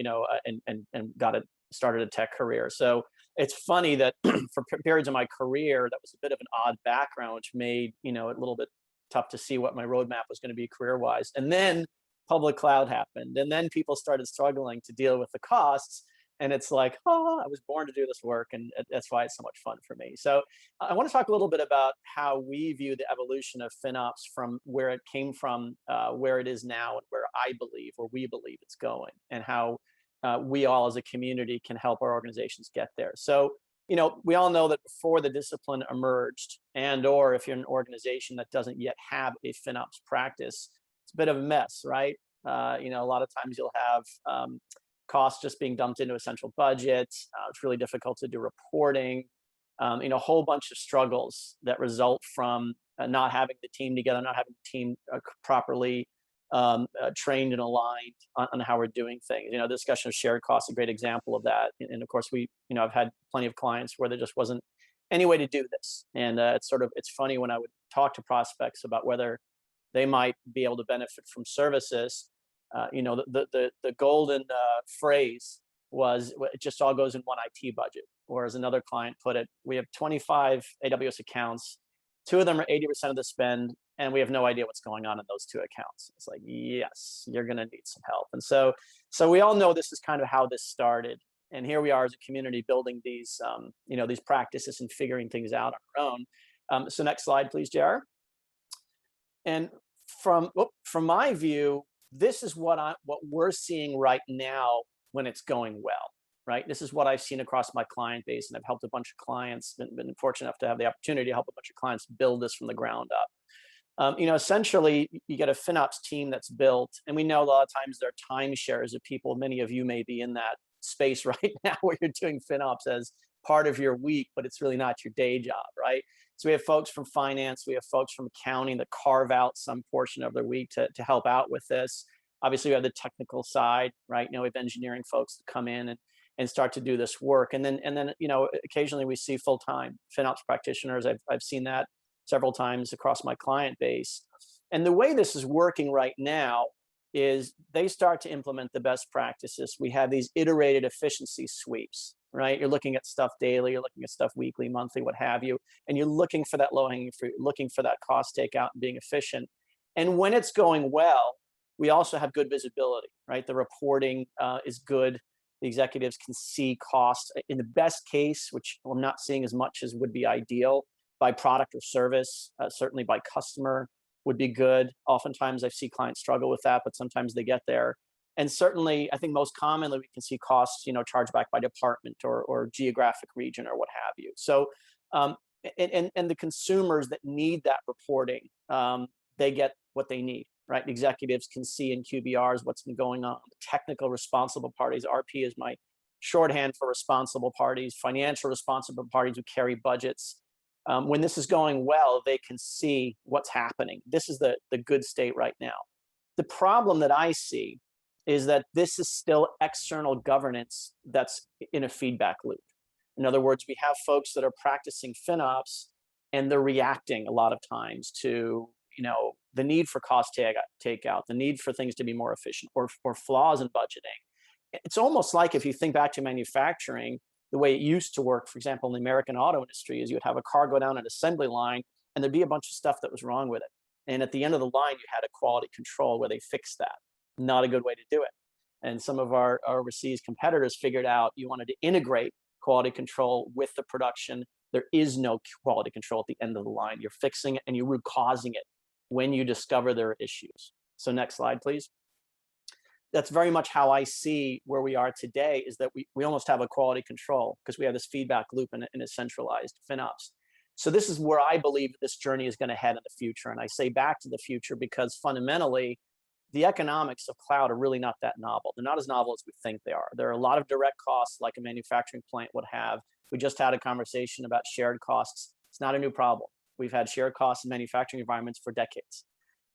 started a tech career. So it's funny that for periods of my career, that was a bit of an odd background, which made it a little bit tough to see what my roadmap was going to be career-wise. And then public cloud happened, and then people started struggling to deal with the costs. And it's like, I was born to do this work, and that's why it's so much fun for me. So I want to talk a little bit about how we view the evolution of FinOps from where it came from, where it is now, and where we believe it's going, and how we all as a community can help our organizations get there. So, we all know that before the discipline emerged, or if you're an organization that doesn't yet have a FinOps practice, it's a bit of a mess, right? A lot of times you'll have costs just being dumped into a central budget. It's really difficult to do reporting. A whole bunch of struggles that result from not having the team together, not having the team properly trained and aligned on how we're doing things. The discussion of shared costs is a great example of that. And of course, I've had plenty of clients where there just wasn't any way to do this. And it's funny when I would talk to prospects about whether they might be able to benefit from services. The golden phrase was, it just all goes in one IT budget. Or as another client put it, we have 25 AWS accounts. 2 of them are 80% of the spend, and we have no idea what's going on in those 2 accounts. It's like, yes, you're going to need some help. And so we all know this is kind of how this started. And here we are as a community building these, these practices and figuring things out on our own. So next slide, please, JR. And from my view, this is what we're seeing right now when it's going well. Right. This is what I've seen across my client base, and I've helped a bunch of clients, been fortunate enough to have the opportunity to help a bunch of clients build this from the ground up. Essentially, you get a FinOps team that's built, and we know a lot of times there are timeshares of people. Many of you may be in that space right now where you're doing FinOps as part of your week, but it's really not your day job, right? So we have folks from finance, we have folks from accounting that carve out some portion of their week to help out with this. Obviously, we have the technical side, right? We have engineering folks that come in and start to do this work. And then occasionally we see full-time FinOps practitioners. I've seen that several times across my client base. And the way this is working right now is they start to implement the best practices. We have these iterated efficiency sweeps, right? You're looking at stuff daily, you're looking at stuff weekly, monthly, what have you, and you're looking for that low-hanging fruit, looking for that cost takeout and being efficient. And when it's going well, we also have good visibility, right? The reporting is good. The executives can see costs in the best case, which I'm not seeing as much as would be ideal, by product or service, certainly by customer would be good. Oftentimes I see clients struggle with that, but sometimes they get there. And certainly, I think most commonly we can see costs, charged back by department or geographic region or what have you. So, and the consumers that need that reporting, they get what they need, right? Executives can see in QBRs what's been going on. The technical responsible parties, RP is my shorthand for responsible parties, financial responsible parties who carry budgets. When this is going well, they can see what's happening. This is the good state right now. The problem that I see is that this is still external governance that's in a feedback loop. In other words, we have folks that are practicing FinOps and they're reacting a lot of times to, the need for cost takeout, the need for things to be more efficient, or flaws in budgeting. It's almost like, if you think back to manufacturing, the way it used to work, for example, in the American auto industry, is you would have a car go down an assembly line and there'd be a bunch of stuff that was wrong with it. And at the end of the line, you had a quality control where they fixed that. Not a good way to do it. And some of our overseas competitors figured out you wanted to integrate quality control with the production. There is no quality control at the end of the line. You're fixing it and you're root causing it when you discover there are issues. So next slide, please. That's very much how I see where we are today, is that we almost have a quality control because we have this feedback loop in a centralized FinOps. So this is where I believe this journey is going to head in the future. And I say back to the future because fundamentally, the economics of cloud are really not that novel. They're not as novel as we think they are. There are a lot of direct costs like a manufacturing plant would have. We just had a conversation about shared costs. It's not a new problem. We've had shared costs in manufacturing environments for decades.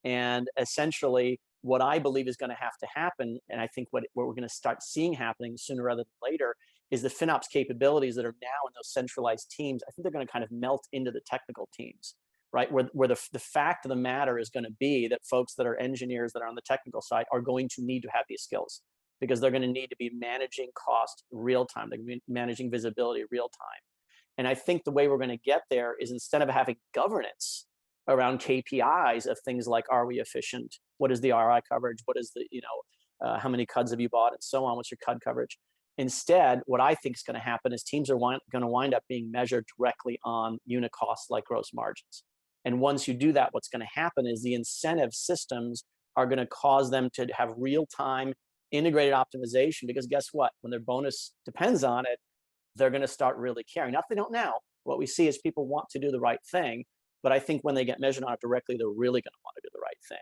And essentially, what I believe is going to have to happen, and I think what we're going to start seeing happening sooner rather than later, is the FinOps capabilities that are now in those centralized teams. I think they're going to kind of melt into the technical teams, right? Where the fact of the matter is going to be that folks that are engineers that are on the technical side are going to need to have these skills, because they're going to need to be managing cost real time. They're going to be managing visibility real time. And I think the way we're going to get there is, instead of having governance around KPIs of things like, are we efficient? What is the ROI coverage? What is the, how many CUDs have you bought, and so on? What's your CUD coverage? Instead, what I think is going to happen is teams are going to wind up being measured directly on unit costs like gross margins. And once you do that, what's going to happen is the incentive systems are going to cause them to have real-time integrated optimization, because guess what? When their bonus depends on it, they're going to start really caring. Not that they don't now. What we see is people want to do the right thing, but I think when they get measured on it directly, they're really going to want to do the right thing.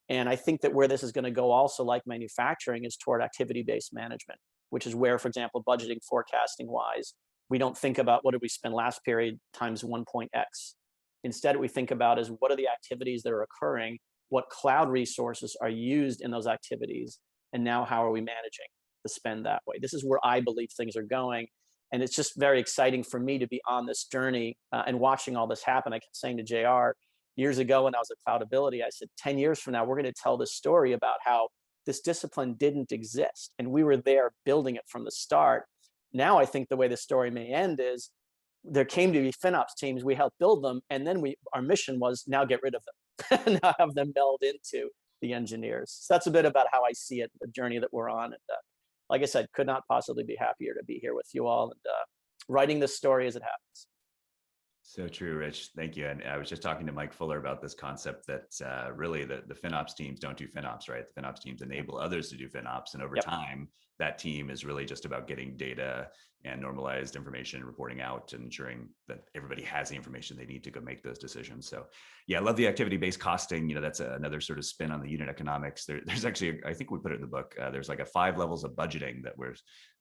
And I think that where this is going to go also, like manufacturing, is toward activity-based management, which is where, for example, budgeting, forecasting wise, we don't think about what did we spend last period times 1.x. Instead, we think about is what are the activities that are occurring, what cloud resources are used in those activities, and now how are we managing the spend that way? This is where I believe things are going. And it's just very exciting for me to be on this journey and watching all this happen. I kept saying to JR years ago when I was at Cloudability, I said, 10 years from now, we're going to tell this story about how this discipline didn't exist. And we were there building it from the start. Now I think the way the story may end is there came to be FinOps teams, we helped build them. And then our mission was now get rid of them, now have them meld into the engineers. So that's a bit about how I see it, the journey that we're on. And like I said, could not possibly be happier to be here with you all and writing this story as it happens. So true, Rich. Thank you. And I was just talking to Mike Fuller about this concept that really the FinOps teams don't do FinOps, right? The FinOps teams enable others to do FinOps. And over time, that team is really just about getting data and normalized information reporting out and ensuring that everybody has the information they need to go make those decisions. So yeah, I love the activity-based costing. That's another sort of spin on the unit economics. There's actually, I think we put it in the book, there's like 5 levels of budgeting that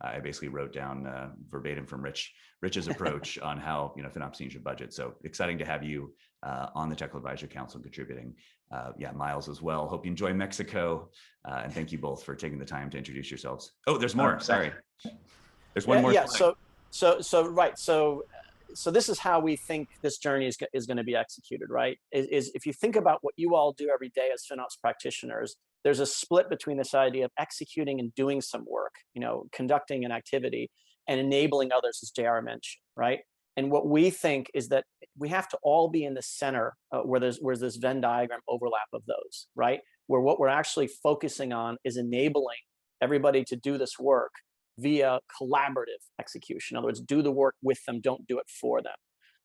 I basically wrote down verbatim from Rich's approach on how FinOps teams should budget. So exciting to have you on the Technical Advisory Council contributing. Miles as well. Hope you enjoy Mexico. And thank you both for taking the time to introduce yourselves. Oh, there's more. Sorry. There's one more. Yeah. So this is how we think this journey is going to be executed, right? Is if you think about what you all do every day as FinOps practitioners, there's a split between this idea of executing and doing some work, conducting an activity and enabling others, as JR mentioned, right? And what we think is that we have to all be in the center where there's this Venn diagram overlap of those, right? Where what we're actually focusing on is enabling everybody to do this work via collaborative execution. In other words, do the work with them, don't do it for them.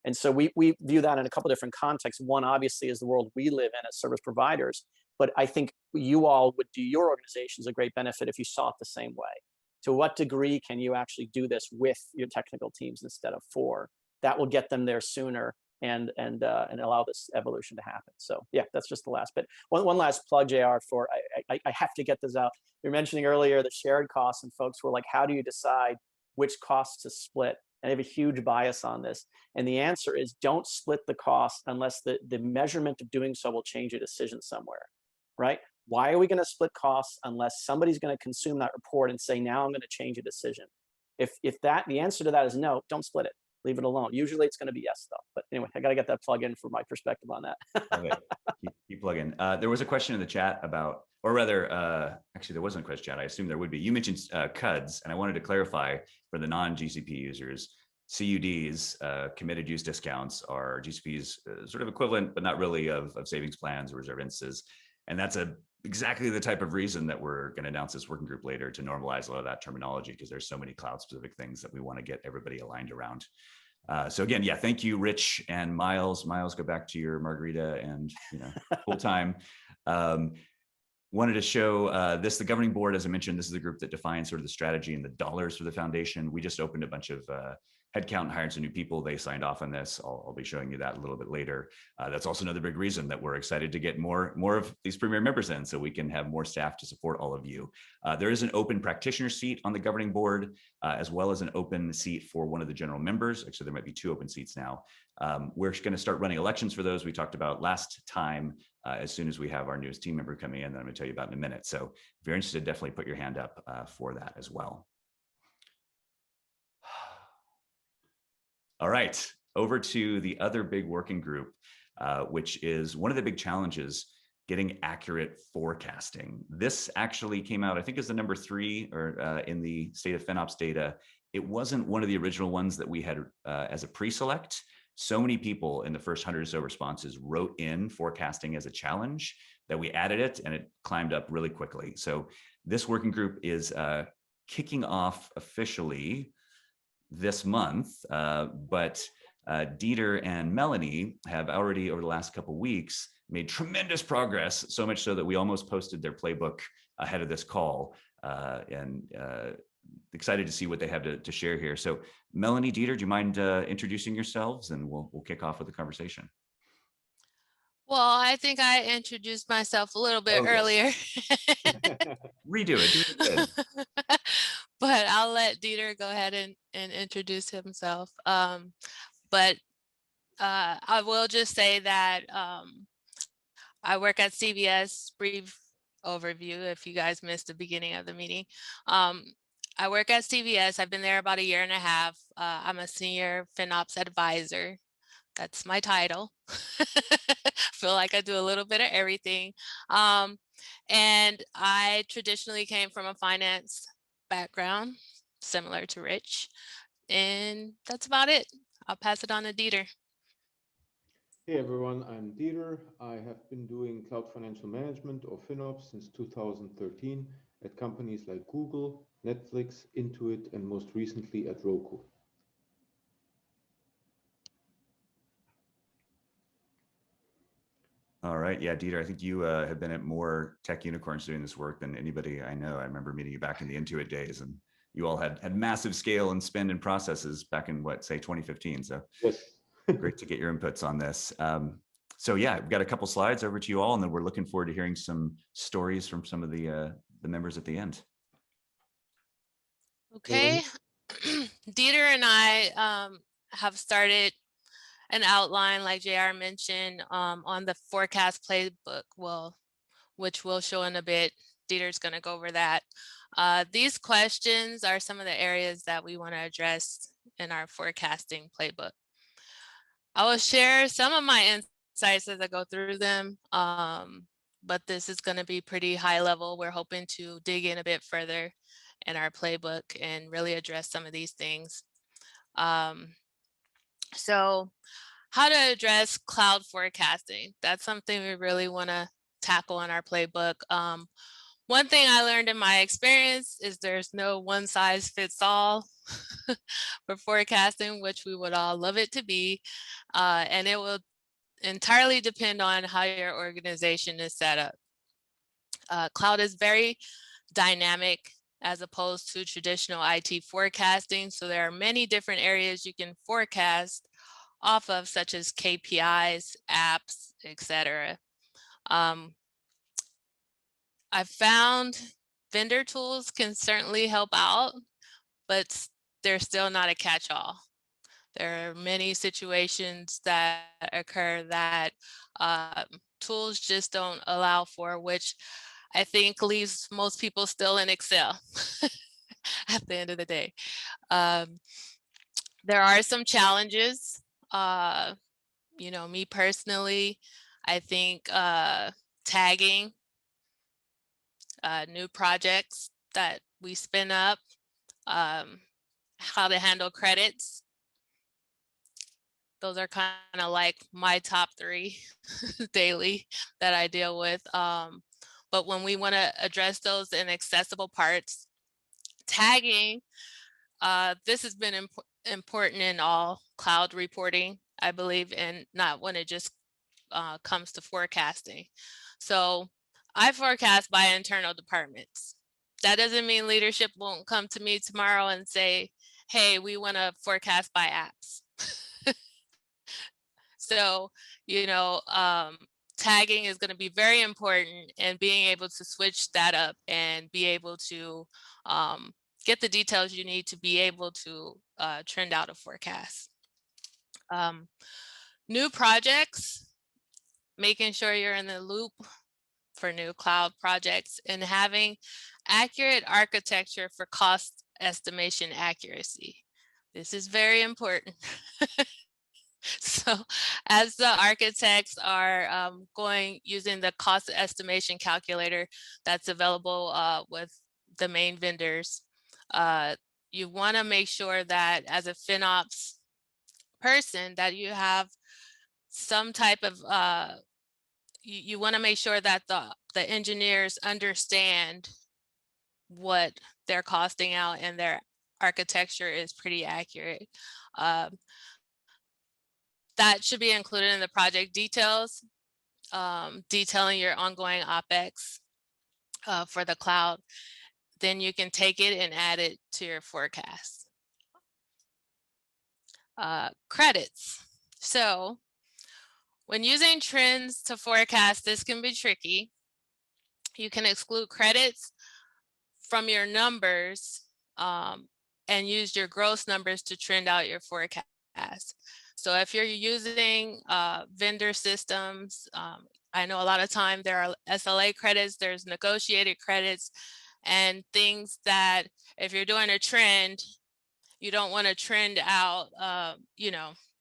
And so we view that in a couple of different contexts. One, obviously, is the world we live in as service providers. But I think you all would do your organizations a great benefit if you saw it the same way. To what degree can you actually do this with your technical teams instead of for? That will get them there sooner. and allow this evolution to happen. So yeah, that's just the last bit. One last plug, JR, for I have to get this out. You're mentioning earlier the shared costs, and folks were like, how do you decide which costs to split? And I have a huge bias on this. And the answer is don't split the cost unless the measurement of doing so will change a decision somewhere, right? Why are we going to split costs unless somebody's going to consume that report and say, now I'm going to change a decision? If the answer to that is no, don't split it. Leave it alone. Usually it's going to be yes, though. But anyway, I got to get that plug in for my perspective on that. Love it. Keep plugging. There was a question in the chat about, or rather, actually, there wasn't a question chat. I assume there would be. You mentioned CUDs, and I wanted to clarify for the non-GCP users, CUDs, committed use discounts, are GCP's sort of equivalent, but not really of savings plans or reserve instances. And that's exactly the type of reason that we're going to announce this working group later, to normalize a lot of that terminology, because there's so many cloud specific things that we want to get everybody aligned around. So again, yeah, thank you, Rich and Miles. Miles, go back to your margarita and full time. Wanted to show this, the governing board, as I mentioned, this is the group that defines sort of the strategy and the dollars for the foundation. We just opened a bunch of headcount and hired some new people. They signed off on this. I'll be showing you that a little bit later. That's also another big reason that we're excited to get more of these premier members in, so we can have more staff to support all of you. There is an open practitioner seat on the governing board, as well as an open seat for one of the general members. Actually, there might be 2 open seats now. We're going to start running elections for those we talked about last time, as soon as we have our newest team member coming in, that I'm going to tell you about in a minute. So if you're interested, definitely put your hand up for that as well. All right, over to the other big working group, which is one of the big challenges, getting accurate forecasting. This actually came out, I think, as the number 3 or in the state of FinOps data. It wasn't one of the original ones that we had as a pre-select. So many people in the first 100 or so responses wrote in forecasting as a challenge that we added it, and it climbed up really quickly. So this working group is kicking off officially this month, but Dieter and Melanie have already, over the last couple of weeks, made tremendous progress, so much so that we almost posted their playbook ahead of this call, and excited to see what they have to share here. So Melanie, Dieter, do you mind introducing yourselves, and we'll kick off with the conversation. Well, I think I introduced myself a little bit earlier. Redo it. Do it again. But I'll let Dieter go ahead and introduce himself. But I will just say that I work at CVS. Brief overview if you guys missed the beginning of the meeting. I work at CVS. I've been there about 1.5 years. I'm a senior FinOps advisor. That's my title. Feel like I do a little bit of everything. And I traditionally came from a finance background, similar to Rich. And that's about it. I'll pass it on to Dieter. Hey everyone, I'm Dieter. I have been doing cloud financial management or FinOps since 2013 at companies like Google, Netflix, Intuit, and most recently at Roku. All right. Yeah, Dieter, I think you have been at more tech unicorns doing this work than anybody I know. I remember meeting you back in the Intuit days, and you all had massive scale and spend and processes back in, what, say 2015. So yes. Great to get your inputs on this. So yeah, we've got a couple slides over to you all, and then we're looking forward to hearing some stories from some of the members at the end. Okay. Dieter and I have started an outline, like JR mentioned, on the forecast playbook, which we'll show in a bit. Dieter's going to go over that. These questions are some of the areas that we want to address in our forecasting playbook. I will share some of my insights as I go through them, but this is going to be pretty high level. We're hoping to dig in a bit further in our playbook and really address some of these things. So how to address cloud forecasting. That's something we really want to tackle in our playbook. One thing I learned in my experience is there's no one size fits all for forecasting, which we would all love it to be. And it will entirely depend on how your organization is set up. Cloud is very dynamic as opposed to traditional IT forecasting. So there are many different areas you can forecast off of, such as KPIs, apps, etc. I found vendor tools can certainly help out, but they're still not a catch-all. There are many situations that occur that tools just don't allow for, which I think leaves most people still in Excel at the end of the day. There are some challenges. Me personally, I think tagging new projects that we spin up, how to handle credits. Those are kind of like my top 3 daily that I deal with. But when we want to address those in accessible parts, tagging, this has been important in all cloud reporting, I believe, and not when it just comes to forecasting. So I forecast by internal departments. That doesn't mean leadership won't come to me tomorrow and say, hey, we want to forecast by apps. So, tagging is going to be very important, and being able to switch that up and be able to get the details you need to be able to trend out a forecast. New projects, making sure you're in the loop for new cloud projects, and having accurate architecture for cost estimation accuracy. This is very important. So as the architects are using the cost estimation calculator that's available with the main vendors, you want to make sure that as a FinOps person that you have some type of, you want to make sure that the engineers understand what they're costing out and their architecture is pretty accurate. That should be included in the project details, detailing your ongoing OpEx for the cloud. Then you can take it and add it to your forecast. Credits. So when using trends to forecast, this can be tricky. You can exclude credits from your numbers and use your gross numbers to trend out your forecast. So if you're using vendor systems, I know a lot of time there are SLA credits, there's negotiated credits, and things that if you're doing a trend, you don't want to trend out,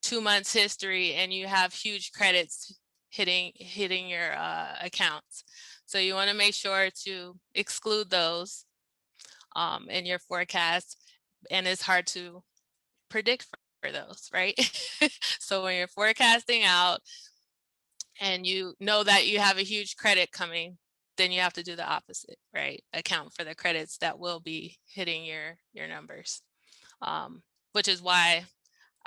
2 months history and you have huge credits hitting your accounts. So you want to make sure to exclude those in your forecast, and it's hard to predict for those, right? So when you're forecasting out and you know that you have a huge credit coming, then you have to do the opposite, right? Account for the credits that will be hitting your numbers, which is why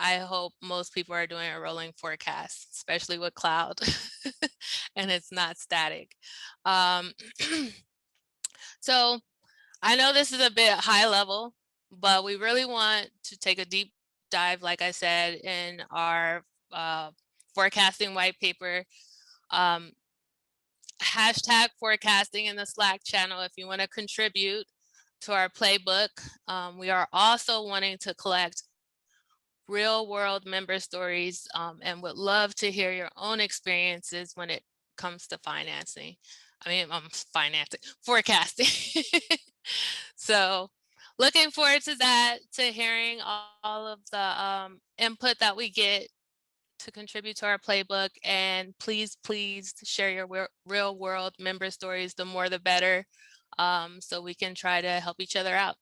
I hope most people are doing a rolling forecast, especially with cloud, and it's not static. So I know this is a bit high level, but we really want to take a deep dive, like I said, in our forecasting white paper. Hashtag forecasting in the Slack channel if you want to contribute to our playbook. We are also wanting to collect real world member stories and would love to hear your own experiences when it comes to financing. Forecasting. So looking forward to that, to hearing all of the input that we get to contribute to our playbook. And please share your real world member stories. The more, the better, so we can try to help each other out.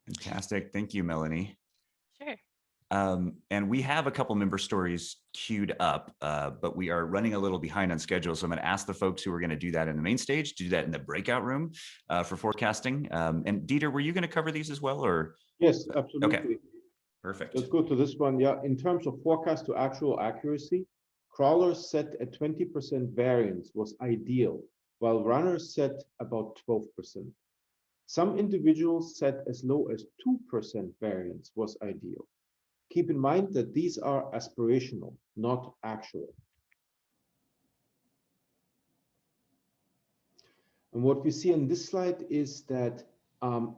Fantastic. Thank you, Melanie. Sure. And we have a couple member stories queued up, but we are running a little behind on schedule. So I'm going to ask the folks who are going to do that in the main stage to do that in the breakout room for forecasting. And Dieter, were you going to cover these as well, or? Yes, absolutely. Okay, perfect. Let's go to this one. Yeah, in terms of forecast to actual accuracy, crawlers set at 20% variance was ideal, while runners set about 12%. Some individuals set as low as 2% variance was ideal. Keep in mind that these are aspirational, not actual. And what we see on this slide is that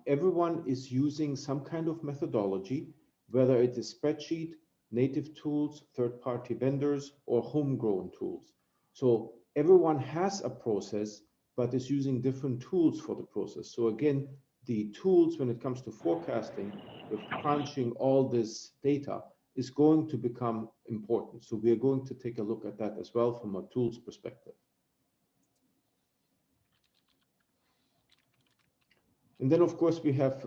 everyone is using some kind of methodology, whether it is spreadsheet, native tools, third-party vendors, or homegrown tools. So everyone has a process, but is using different tools for the process. So again, the tools when it comes to forecasting, with crunching all this data, is going to become important. So we are going to take a look at that as well from a tools perspective. And then, of course, we have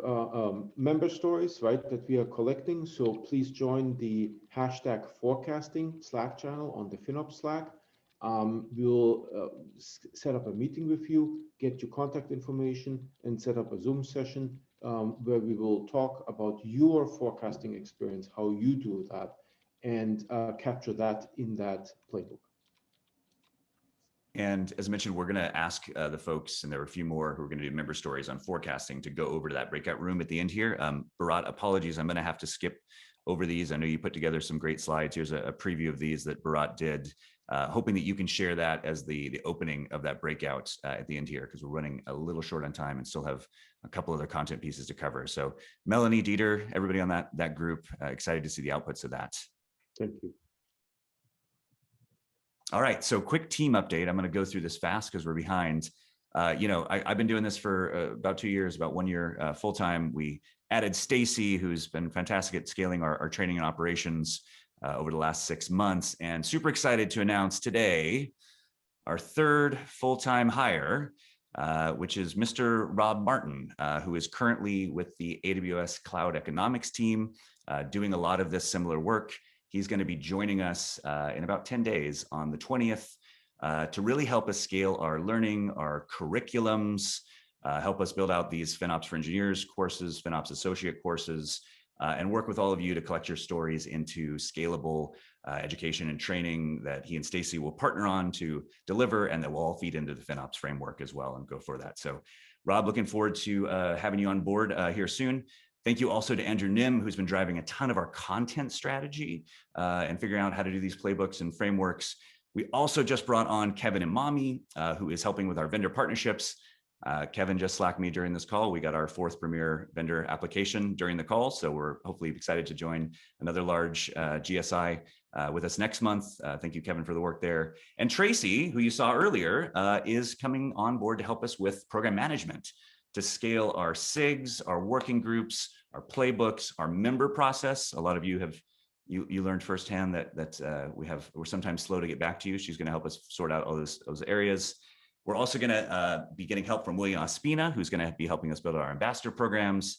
member stories, right, that we are collecting. So please join the #forecasting Slack channel on the FinOps Slack. We'll set up a meeting with you, get your contact information, and set up a Zoom session where we will talk about your forecasting experience, how you do that, and capture that in that playbook. And as mentioned, we're going to ask the folks, and there are a few more who are going to do member stories on forecasting, to go over to that breakout room at the end here. Bharat, apologies, I'm going to have to skip over these. I know you put together some great slides. Here's a preview of these that Bharat did, hoping that you can share that as the opening of that breakout at the end here, because we're running a little short on time and still have a couple other content pieces to cover. So Melanie, Dieter, everybody on that group, excited to see the outputs of that. Thank you. All right, so quick team update. I'm going to go through this fast because we're behind. I've been doing this for about 2 years, about 1 year full time. We added Stacy, who's been fantastic at scaling our training and operations over the last 6 months, and super excited to announce today our third full-time hire, which is Mr. Rob Martin, who is currently with the AWS Cloud Economics team, doing a lot of this similar work. He's going to be joining us in about 10 days on the 20th to really help us scale our learning, our curriculums, help us build out these FinOps for Engineers courses, FinOps Associate courses, and work with all of you to collect your stories into scalable education and training that he and Stacy will partner on to deliver, and that will all feed into the FinOps framework as well and go for that. So Rob, looking forward to having you on board here soon. Thank you also to Andrew Nim, who's been driving a ton of our content strategy and figuring out how to do these playbooks and frameworks. We also just brought on Kevin Imami, who is helping with our vendor partnerships. Kevin just slacked me during this call. We got our 4th premier vendor application during the call, so we're hopefully excited to join another large GSI with us next month. Thank you, Kevin, for the work there. And Tracy, who you saw earlier, is coming on board to help us with program management, to scale our SIGs, our working groups, our playbooks, our member process. A lot of you have you learned firsthand that we're sometimes slow to get back to you. She's going to help us sort out all those areas. We're also going to be getting help from William Ospina, who's going to be helping us build our ambassador programs.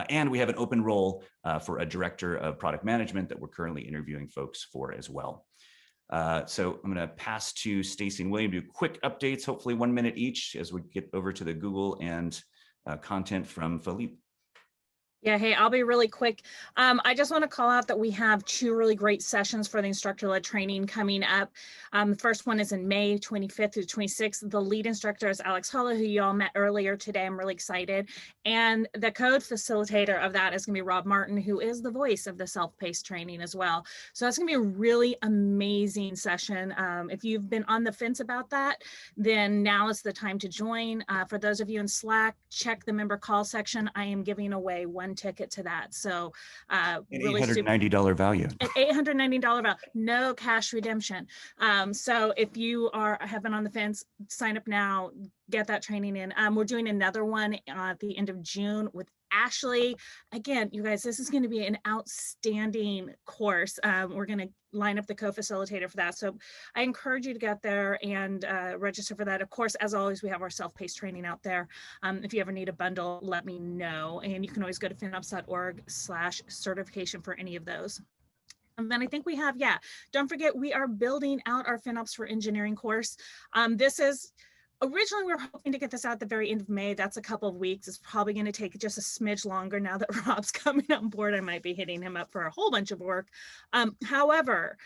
And we have an open role for a director of product management that we're currently interviewing folks for as well. So I'm going to pass to Stacy and William to do quick updates, hopefully 1 minute each, as we get over to the Google and content from Philippe. Yeah, hey, I'll be really quick. I just want to call out that we have 2 really great sessions for the instructor-led training coming up. The first one is in May 25th through 26th. The lead instructor is Alex Holla, who you all met earlier today. I'm really excited. And the code facilitator of that is going to be Rob Martin, who is the voice of the self-paced training as well. So that's going to be a really amazing session. If you've been on the fence about that, then now is the time to join. For those of you in Slack, check the member call section. I am giving away 1 ticket to that. So really $890 value. An $890 value, no cash redemption. So if you have been on the fence, sign up now, get that training in. We're doing another one at the end of June with Ashley. Again, you guys, this is going to be an outstanding course. We're going to line up the co-facilitator for that. So I encourage you to get there and register for that. Of course, as always, we have our self-paced training out there. If you ever need a bundle, let me know. And you can always go to finops.org/certification for any of those. And then I think we have, don't forget, we are building out our FinOps for Engineering course. This is Originally, we were hoping to get this out at the very end of May. That's a couple of weeks. It's probably going to take just a smidge longer now that Rob's coming on board. I might be hitting him up for a whole bunch of work. However,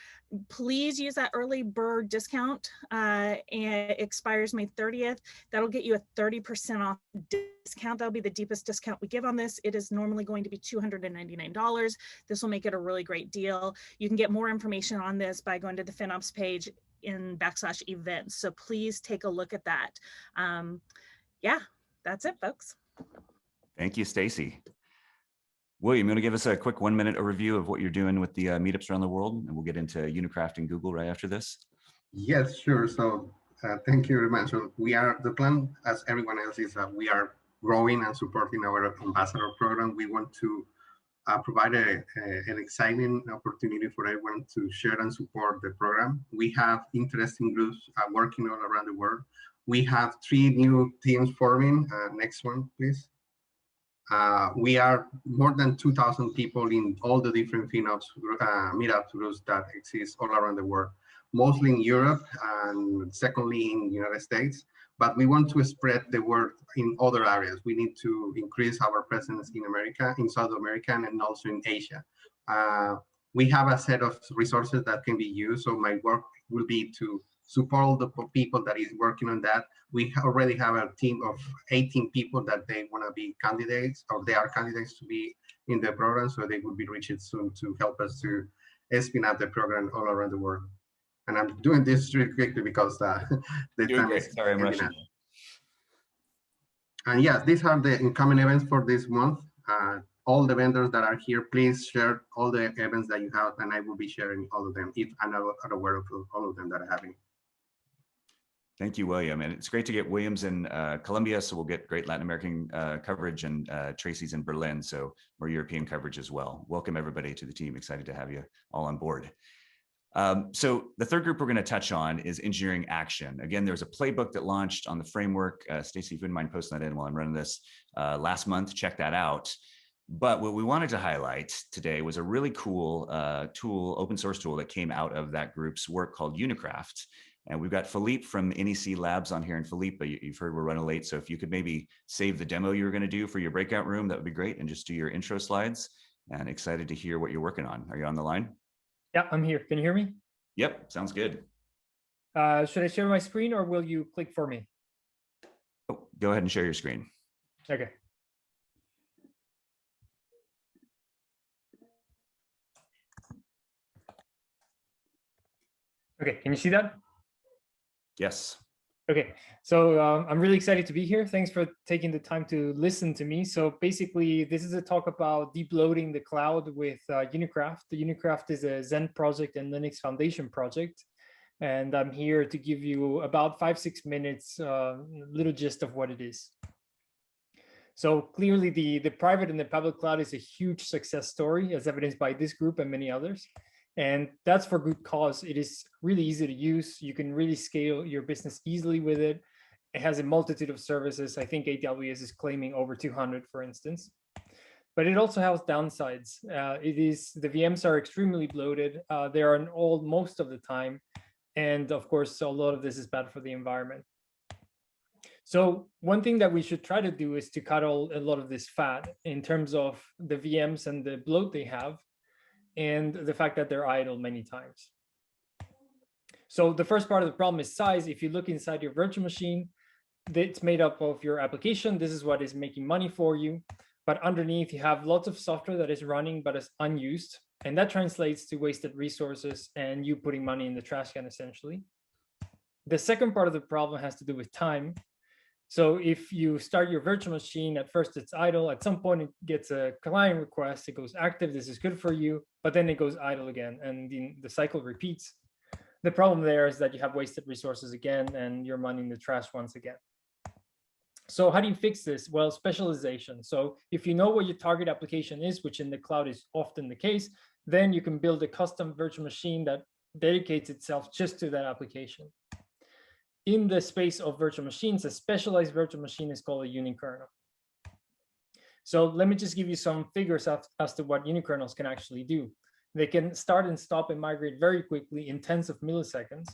please use that early bird discount, and it expires May 30th. That'll get you a 30% off discount. That'll be the deepest discount we give on this. It is normally going to be $299. This will make it a really great deal. You can get more information on this by going to the FinOps page in /events. So please take a look at that. Yeah, that's it, folks. Thank you, Stacy. William, you want to give us a quick 1-minute overview of what you're doing with the meetups around the world? And we'll get into Unikraft and Google right after this. Yes, sure. So thank you very much. So the plan, as everyone else, is that we are growing and supporting our ambassador program. We want to provide an exciting opportunity for everyone to share and support the program. We have interesting groups working all around the world. We have 3 new teams forming. Next one, please. We are more than 2,000 people in all the different FinOps meetup groups that exist all around the world, mostly in Europe and secondly in the United States. But we want to spread the word in other areas. We need to increase our presence in America, in South America, and also in Asia. We have a set of resources that can be used. So my work will be to support all the people that is working on that. We already have a team of 18 people that they want to be candidates, or they are candidates to be in the program. So they will be reached soon to help us to spin up the program all around the world. And I'm doing this really quickly because the time is Sorry, I'm rushing. And yes, these are the incoming events for this month. All the vendors that are here, please share all the events that you have, and I will be sharing all of them if I'm not aware of all of them that are happening. Thank you, William. And it's great to get Williams in Colombia, so we'll get great Latin American coverage, and Tracy's in Berlin, so more European coverage as well. Welcome everybody to the team. Excited to have you all on board. So the third group we're going to touch on is engineering action. Again, there's a playbook that launched on the framework. Stacy, if you wouldn't mind posting that in while I'm running this last month, check that out. But what we wanted to highlight today was a really cool tool, open source tool that came out of that group's work called Unikraft. And we've got Philippe from NEC Labs on here. And Philippe, you've heard we're running late. So if you could maybe save the demo you were going to do for your breakout room, that would be great. And just do your intro slides. And excited to hear what you're working on. Are you on the line? Yeah, I'm here. Can you hear me? Yep, sounds good. Should I share my screen or will you click for me? Oh, go ahead and share your screen. Okay. Okay, can you see that? Yes. Okay, so I'm really excited to be here. Thanks for taking the time to listen to me. So basically, this is a talk about deep loading the cloud with Unikraft. The Unikraft is a Zen project and Linux Foundation project. And I'm here to give you about 5-6 minutes, little gist of what it is. So clearly, the private and the public cloud is a huge success story, as evidenced by this group and many others. And that's for good cause. It is really easy to use. You can really scale your business easily with it. It has a multitude of services. I think AWS is claiming over 200, for instance. But it also has downsides. The VMs are extremely bloated. They are on most of the time. And of course, a lot of this is bad for the environment. So one thing that we should try to do is to cut a lot of this fat in terms of the VMs and the bloat they have, and the fact that they're idle many times. So the first part of the problem is size. If you look inside your virtual machine, it's made up of your application. This is what is making money for you. But underneath, you have lots of software that is running but is unused. And that translates to wasted resources and you putting money in the trash can, essentially. The second part of the problem has to do with time. So if you start your virtual machine, at first it's idle. At some point, it gets a client request. It goes active. This is good for you. But then it goes idle again. And the cycle repeats. The problem there is that you have wasted resources again, and you're money in the trash once again. So how do you fix this? Well, specialization. So if you know what your target application is, which in the cloud is often the case, then you can build a custom virtual machine that dedicates itself just to that application. In the space of virtual machines, a specialized virtual machine is called a unikernel. So let me just give you some figures as to what unikernels can actually do. They can start and stop and migrate very quickly in tens of milliseconds.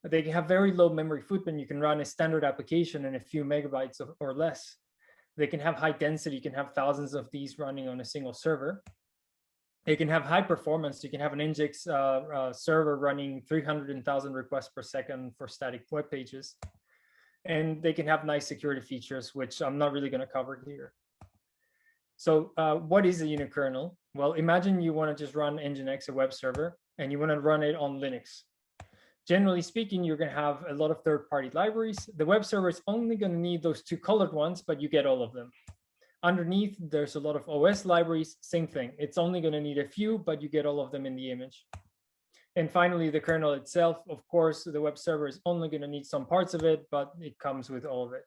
They can have very low memory footprint. You can run a standard application in a few megabytes or less. They can have high density. You can have thousands of these running on a single server. They can have high performance. You can have an Nginx server running 300,000 requests per second for static web pages. And they can have nice security features, which I'm not really going to cover here. So what is a unikernel? Well, imagine you want to just run Nginx, a web server, and you want to run it on Linux. Generally speaking, you're going to have a lot of third-party libraries. The web server is only going to need those two colored ones, but you get all of them. Underneath, there's a lot of OS libraries, same thing. It's only going to need a few, but you get all of them in the image. And finally, the kernel itself, of course, the web server is only going to need some parts of it, but it comes with all of it.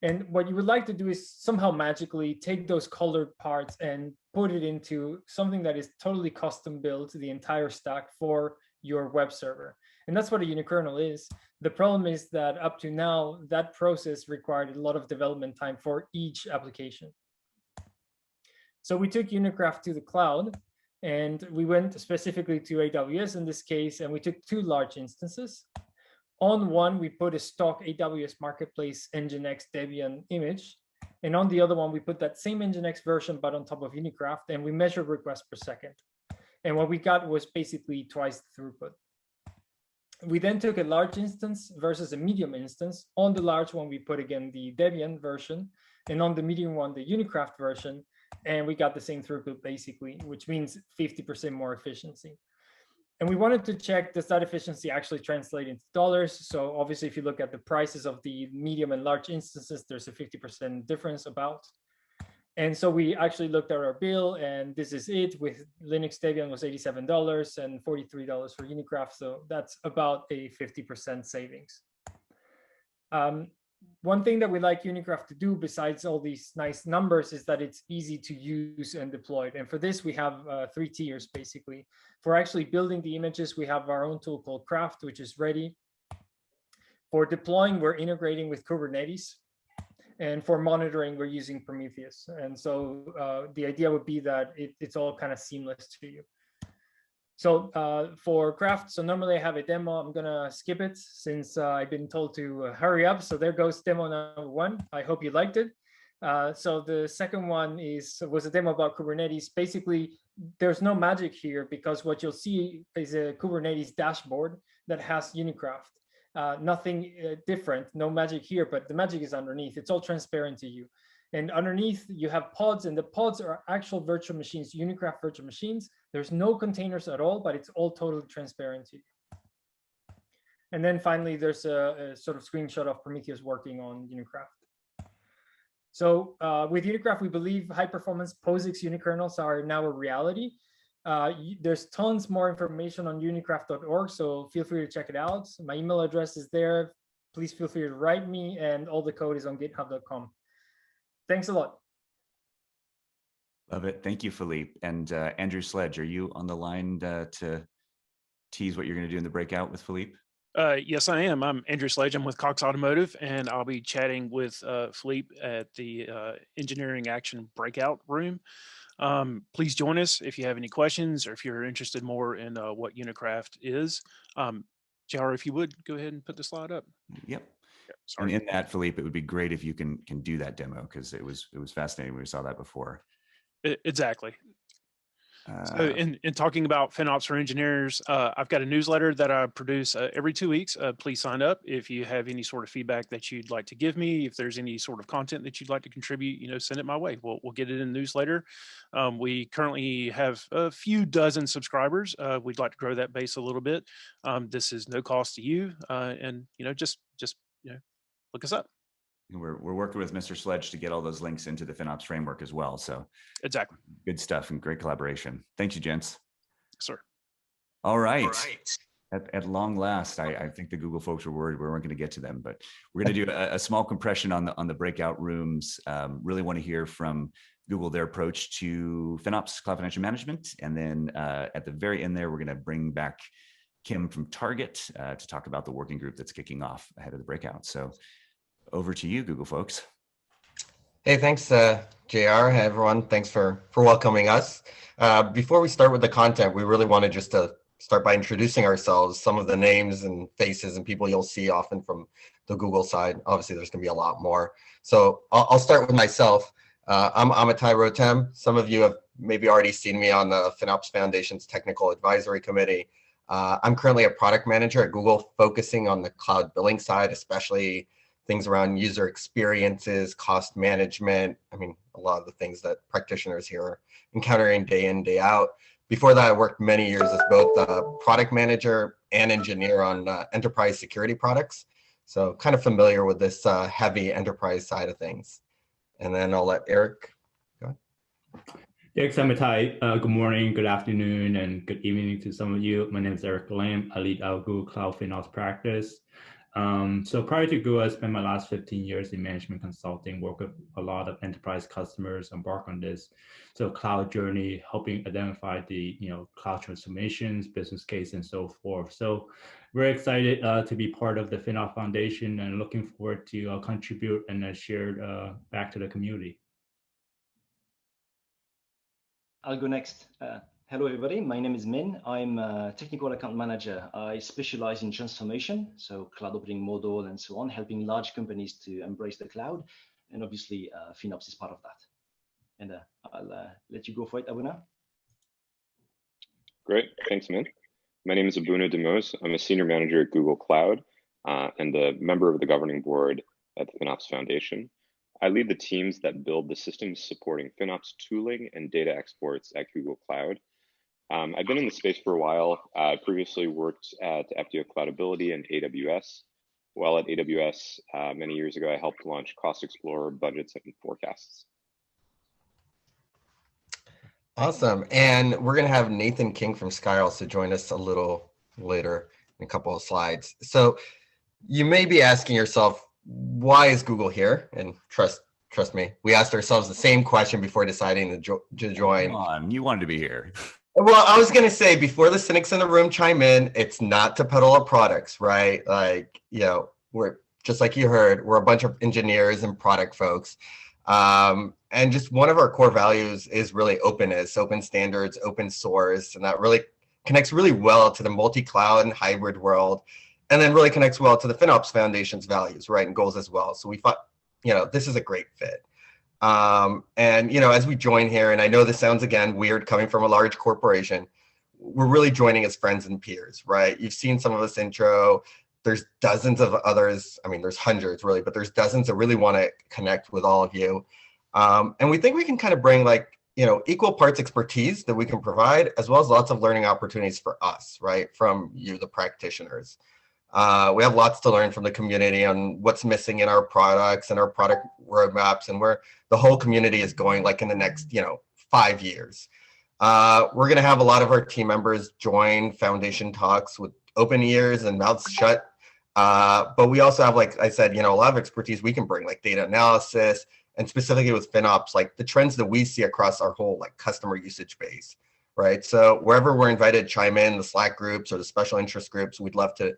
And what you would like to do is somehow magically take those colored parts and put it into something that is totally custom built, the entire stack for your web server. And that's what a unikernel is. The problem is that up to now, that process required a lot of development time for each application. So we took Unikraft to the cloud, and we went specifically to AWS in this case, and we took two large instances. On one, we put a stock AWS Marketplace Nginx Debian image. And on the other one, we put that same Nginx version, but on top of Unikraft, and we measured requests per second. And what we got was basically twice the throughput. We then took a large instance versus a medium instance. On the large one, we put again the Debian version, and on the medium one, the Unikraft version, and we got the same throughput basically, which means 50% more efficiency. And we wanted to check, does that efficiency actually translate into dollars? So obviously, if you look at the prices of the medium and large instances, there's a 50% difference about. And so we actually looked at our bill, and this is it. With Linux Debian was $87 and $43 for Unikraft. So that's about a 50% savings. One thing that we like Unikraft to do, besides all these nice numbers, is that it's easy to use and deploy. And for this, we have 3 tiers, basically. For actually building the images, we have our own tool called Craft, which is ready. For deploying, we're integrating with Kubernetes. And for monitoring, we're using Prometheus. And so the idea would be that it's all kind of seamless to you. So for Craft, so normally I have a demo. I'm going to skip it since I've been told to hurry up. So there goes demo number 1. I hope you liked it. So the second one was a demo about Kubernetes. Basically, there's no magic here, because what you'll see is a Kubernetes dashboard that has Unikraft. Nothing different, no magic here, but the magic is underneath. It's all transparent to you. And underneath, you have pods, and the pods are actual virtual machines, Unikraft virtual machines. There's no containers at all, but it's all totally transparent to you. And then finally, there's a sort of screenshot of Prometheus working on Unikraft. So with Unikraft, we believe high-performance POSIX unikernels are now a reality. There's tons more information on unikraft.org, so feel free to check it out. My email address is there. Please feel free to write me, and all the code is on github.com. Thanks a lot. Love it. Thank you, Philippe. And Andrew Sledge, are you on the line to tease what you're going to do in the breakout with Philippe? Yes, I am. I'm Andrew Sledge. I'm with Cox Automotive, and I'll be chatting with Philippe at the Engineering Action Breakout Room. Please join us if you have any questions, or if you're interested more in what Unikraft is. JR, if you would, go ahead and put the slide up. Yep. Yeah, sorry. And in that, Philippe, it would be great if you can do that demo, because it was fascinating when we saw that before. Exactly. So in talking about FinOps for engineers, I've got a newsletter that I produce every 2 weeks. Please sign up if you have any sort of feedback that you'd like to give me. If there's any sort of content that you'd like to contribute, send it my way. We'll get it in the newsletter. We currently have a few dozen subscribers. We'd like to grow that base a little bit. This is no cost to you, and just look us up. We're working with Mr. Sledge to get all those links into the FinOps framework as well. So exactly. Good stuff and great collaboration. Thank you, gents. Sir. All right. At long last, I think the Google folks were worried we weren't going to get to them, but we're going to do a small compression on the breakout rooms. Really want to hear from Google their approach to FinOps Cloud Financial Management. And then at the very end there, we're going to bring back Kim from Target to talk about the working group that's kicking off ahead of the breakout. So over to you, Google folks. Hey, thanks, JR. Hey, everyone. Thanks for welcoming us. Before we start with the content, we really wanted just to start by introducing ourselves, some of the names and faces and people you'll see often from the Google side. Obviously, there's going to be a lot more. So I'll start with myself. I'm Amitai Rotem. Some of you have maybe already seen me on the FinOps Foundation's Technical Advisory Committee. I'm currently a product manager at Google, focusing on the cloud billing side, especially things around user experiences, cost management. I mean, a lot of the things that practitioners here are encountering day in, day out. Before that, I worked many years as both a product manager and engineer on enterprise security products. So kind of familiar with this heavy enterprise side of things. And then I'll let Eric go. Thanks, Amitai. Good morning, good afternoon, and good evening to some of you. My name is Eric Lam. I lead our Google Cloud FinOps practice. So prior to Google, I spent my last 15 years in management consulting, work with a lot of enterprise customers, embark on this cloud journey, helping identify the cloud transformations, business case, and so forth. So very excited to be part of the FinOps Foundation and looking forward to contribute and share back to the community. I'll go next. Hello, everybody. My name is Min. I'm a technical account manager. I specialize in transformation, so cloud operating model and so on, helping large companies to embrace the cloud. And obviously, FinOps is part of that. And I'll let you go for it, Abuna. Great. Thanks, Min. My name is Abuna Demos. I'm a senior manager at Google Cloud and a member of the governing board at the FinOps Foundation. I lead the teams that build the systems supporting FinOps tooling and data exports at Google Cloud. I've been in the space for a while. I previously worked at FDO Cloudability and AWS. While at AWS many years ago, I helped launch Cost Explorer, budgets, and forecasts. Awesome. And we're going to have Nathan King from Skyros to join us a little later in a couple of slides. So you may be asking yourself, why is Google here? And trust me, we asked ourselves the same question before deciding to join. Come on, you wanted to be here. Well, I was going to say, before the cynics in the room chime in, it's not to peddle our products, right? Like, we're just like you heard, we're a bunch of engineers and product folks. And just one of our core values is really openness, open standards, open source, and that really connects really well to the multi-cloud and hybrid world, and then really connects well to the FinOps Foundation's values, right, and goals as well. So we thought, this is a great fit. And, as we join here, and I know this sounds, again, weird coming from a large corporation, we're really joining as friends and peers, right? You've seen some of this intro. There's dozens of others. I mean, there's hundreds, really, but there's dozens that really want to connect with all of you. And we think we can kind of bring, equal parts expertise that we can provide, as well as lots of learning opportunities for us, right, from you, the practitioners. We have lots to learn from the community on what's missing in our products and our product roadmaps and where the whole community is going, like in the next, 5 years. We're going to have a lot of our team members join Foundation Talks with open ears and mouths shut. But we also have, like I said, a lot of expertise we can bring, like data analysis, and specifically with FinOps, like the trends that we see across our whole customer usage base, right? So wherever we're invited to chime in, the Slack groups or the special interest groups, we'd love to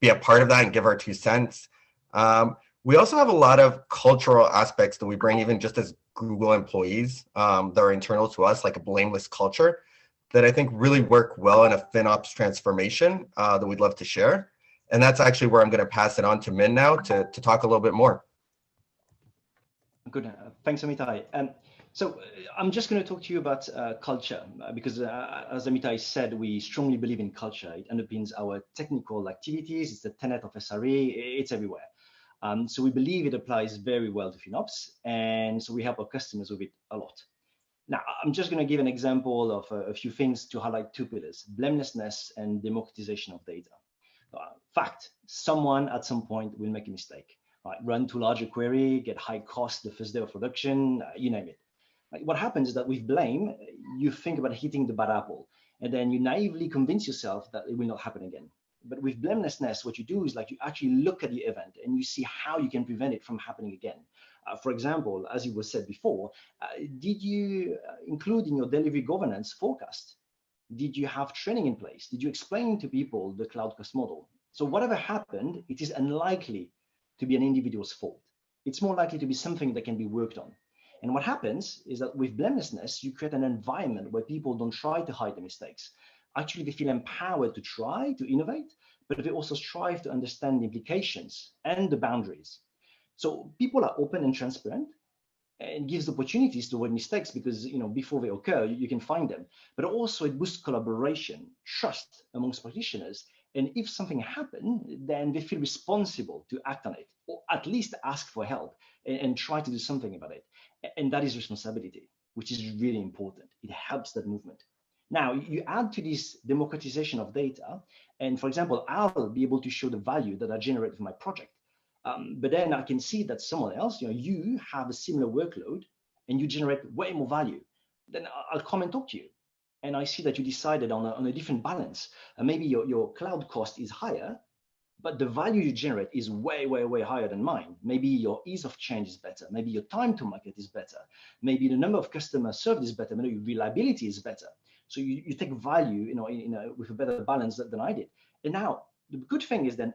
be a part of that and give our 2 cents. We also have a lot of cultural aspects that we bring even just as Google employees that are internal to us, like a blameless culture that I think really work well in a FinOps transformation that we'd love to share. And that's actually where I'm going to pass it on to Min now to talk a little bit more. Good. Thanks, Amitai. So I'm just going to talk to you about culture, because as Amitai said, we strongly believe in culture. It underpins our technical activities. It's the tenet of SRE. It's everywhere. So we believe it applies very well to FinOps, and so we help our customers with it a lot. Now, I'm just going to give an example of a few things to highlight 2 pillars: blamelessness and democratization of data. Fact, someone at some point will make a mistake. Right? Run too large a query, get high cost the first day of production, you name it. What happens is that with blame, you think about hitting the bad apple, and then you naively convince yourself that it will not happen again. But with blamelessness, what you do is you actually look at the event and you see how you can prevent it from happening again. For example, as it was said before, did you include in your delivery governance forecast? Did you have training in place? Did you explain to people the cloud cost model? So whatever happened, it is unlikely to be an individual's fault. It's more likely to be something that can be worked on. And what happens is that with blamelessness, you create an environment where people don't try to hide the mistakes, actually they feel empowered to try to innovate, but they also strive to understand the implications and the boundaries. So people are open and transparent, and gives opportunities to avoid mistakes because before they occur, you can find them. But also it boosts collaboration, trust amongst practitioners. And if something happened, then they feel responsible to act on it, or at least ask for help and try to do something about it. And that is responsibility, which is really important. It helps that movement. Now, you add to this democratization of data, and for example, I'll be able to show the value that I generate from my project. But then I can see that someone else, you have a similar workload and you generate way more value. Then I'll come and talk to you. And I see that you decided on a different balance. Maybe your cloud cost is higher, but the value you generate is way, way, way higher than mine. Maybe your ease of change is better. Maybe your time to market is better. Maybe the number of customers served is better. Maybe your reliability is better. So you take value, with a better balance than I did. And now the good thing is then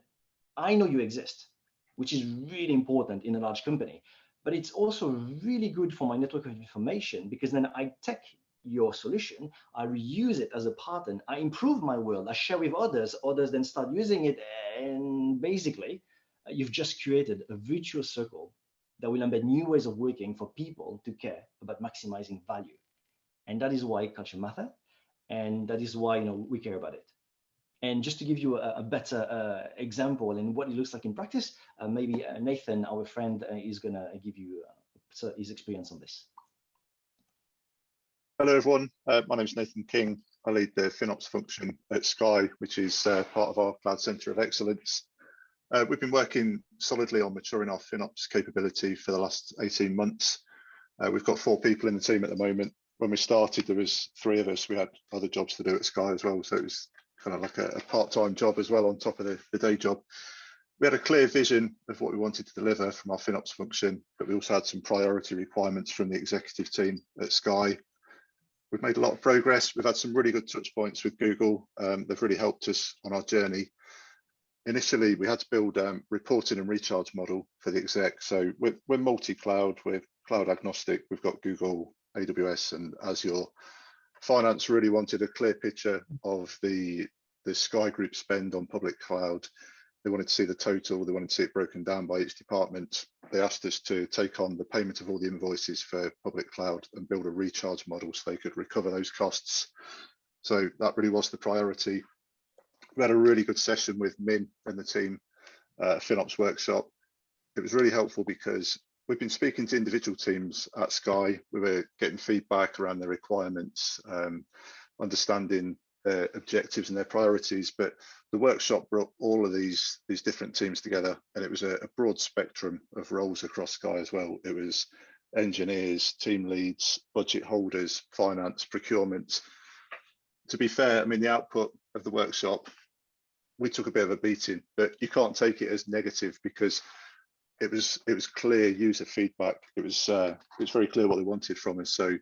I know you exist, which is really important in a large company. But it's also really good for my network of information because then I take your solution, I reuse it as a pattern, I improve my world, I share with others, others then start using it, and basically you've just created a virtuous circle that will embed new ways of working for people to care about maximizing value. And that is why culture matters, and that is why we care about it. And just to give you a better example in what it looks like in practice, maybe Nathan, our friend, is going to give you his experience on this. Hello, everyone. My name is Nathan King. I lead the FinOps function at Sky, which is part of our Cloud Centre of Excellence. We've been working solidly on maturing our FinOps capability for the last 18 months. We've got 4 people in the team at the moment. When we started, there was 3 of us. We had other jobs to do at Sky as well, so it was kind of like a part-time job as well on top of the day job. We had a clear vision of what we wanted to deliver from our FinOps function, but we also had some priority requirements from the executive team at Sky. We've made a lot of progress. We've had some really good touch points with Google. They've really helped us on our journey. Initially, we had to build a reporting and recharge model for the exec. So we're multi-cloud, we're cloud agnostic. We've got Google, AWS and Azure. Finance really wanted a clear picture of the Sky Group spend on public cloud. They wanted to see the total, they wanted to see it broken down by each department. They asked us to take on the payment of all the invoices for public cloud and build a recharge model so they could recover those costs. So that really was the priority. We had a really good session with Min and the team, FinOps workshop. It was really helpful because we've been speaking to individual teams at Sky. We were getting feedback around their requirements, understanding their objectives and their priorities, but the workshop brought all of these different teams together, and it was a broad spectrum of roles across Sky as well. It was engineers, team leads, budget holders, finance, procurement. To be fair, I mean, the output of the workshop, we took a bit of a beating, but you can't take it as negative because it was clear user feedback. It was very clear what they wanted from us. So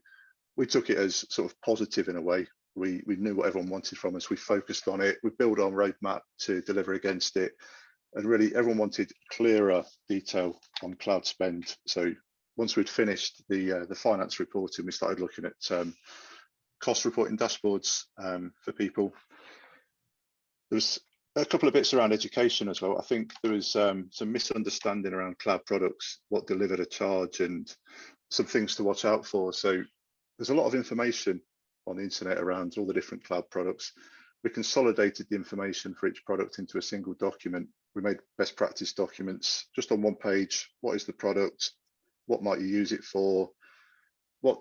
we took it as sort of positive in a way. We knew what everyone wanted from us. We focused on it. We built our roadmap to deliver against it. And really everyone wanted clearer detail on cloud spend. So once we'd finished the finance reporting, we started looking at cost reporting dashboards for people. There was a couple of bits around education as well. I think there was some misunderstanding around cloud products, what delivered a charge and some things to watch out for. So there's a lot of information on the internet around all the different cloud products. We consolidated the information for each product into a single document. We made best practice documents just on one page. What is the product? What might you use it for? What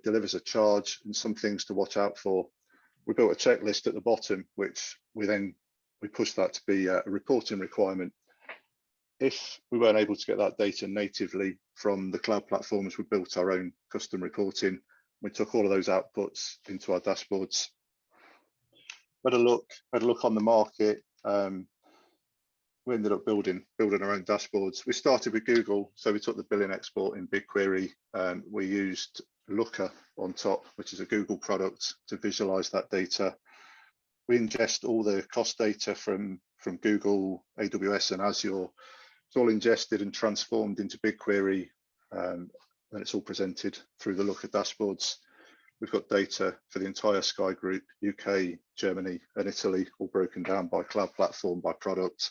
delivers a charge and some things to watch out for. We built a checklist at the bottom, which we pushed that to be a reporting requirement. If we weren't able to get that data natively from the cloud platforms, we built our own custom reporting. We took all of those outputs into our dashboards. We had a look on the market. We ended up building our own dashboards. We started with Google, so we took the billing export in BigQuery. We used Looker on top, which is a Google product, to visualize that data. We ingest all the cost data from Google, AWS and Azure. It's all ingested and transformed into BigQuery. And it's all presented through the Looker dashboards. We've got data for the entire Sky Group, UK, Germany, and Italy, all broken down by cloud platform, by product,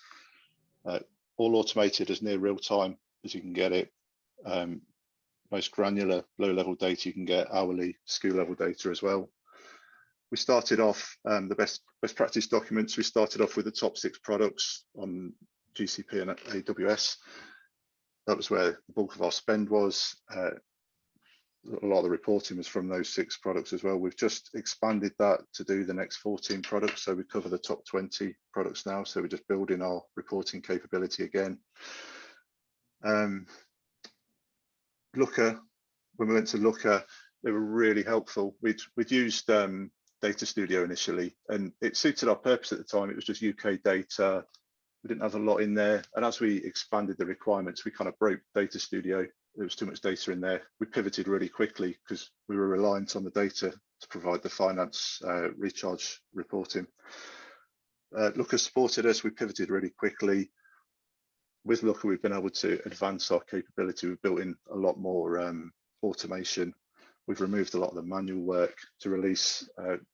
all automated as near real time as you can get it. Most granular low-level data you can get, hourly SKU level data as well. We started off the best practice documents. We started off with the top 6 products on GCP and AWS. That was where the bulk of our spend was. A lot of the reporting was from those 6 products as well. We've just expanded that to do the next 14 products. So we cover the top 20 products now. So we're just building our reporting capability again. Looker, when we went to Looker, they were really helpful. We'd used Data Studio initially, and it suited our purpose at the time. It was just UK data. We didn't have a lot in there. And as we expanded the requirements, we kind of broke Data Studio. There was too much data in there. We pivoted really quickly because we were reliant on the data to provide the finance recharge reporting. Looker supported us. We pivoted really quickly. With Looker, we've been able to advance our capability. We've built in a lot more automation. We've removed a lot of the manual work to release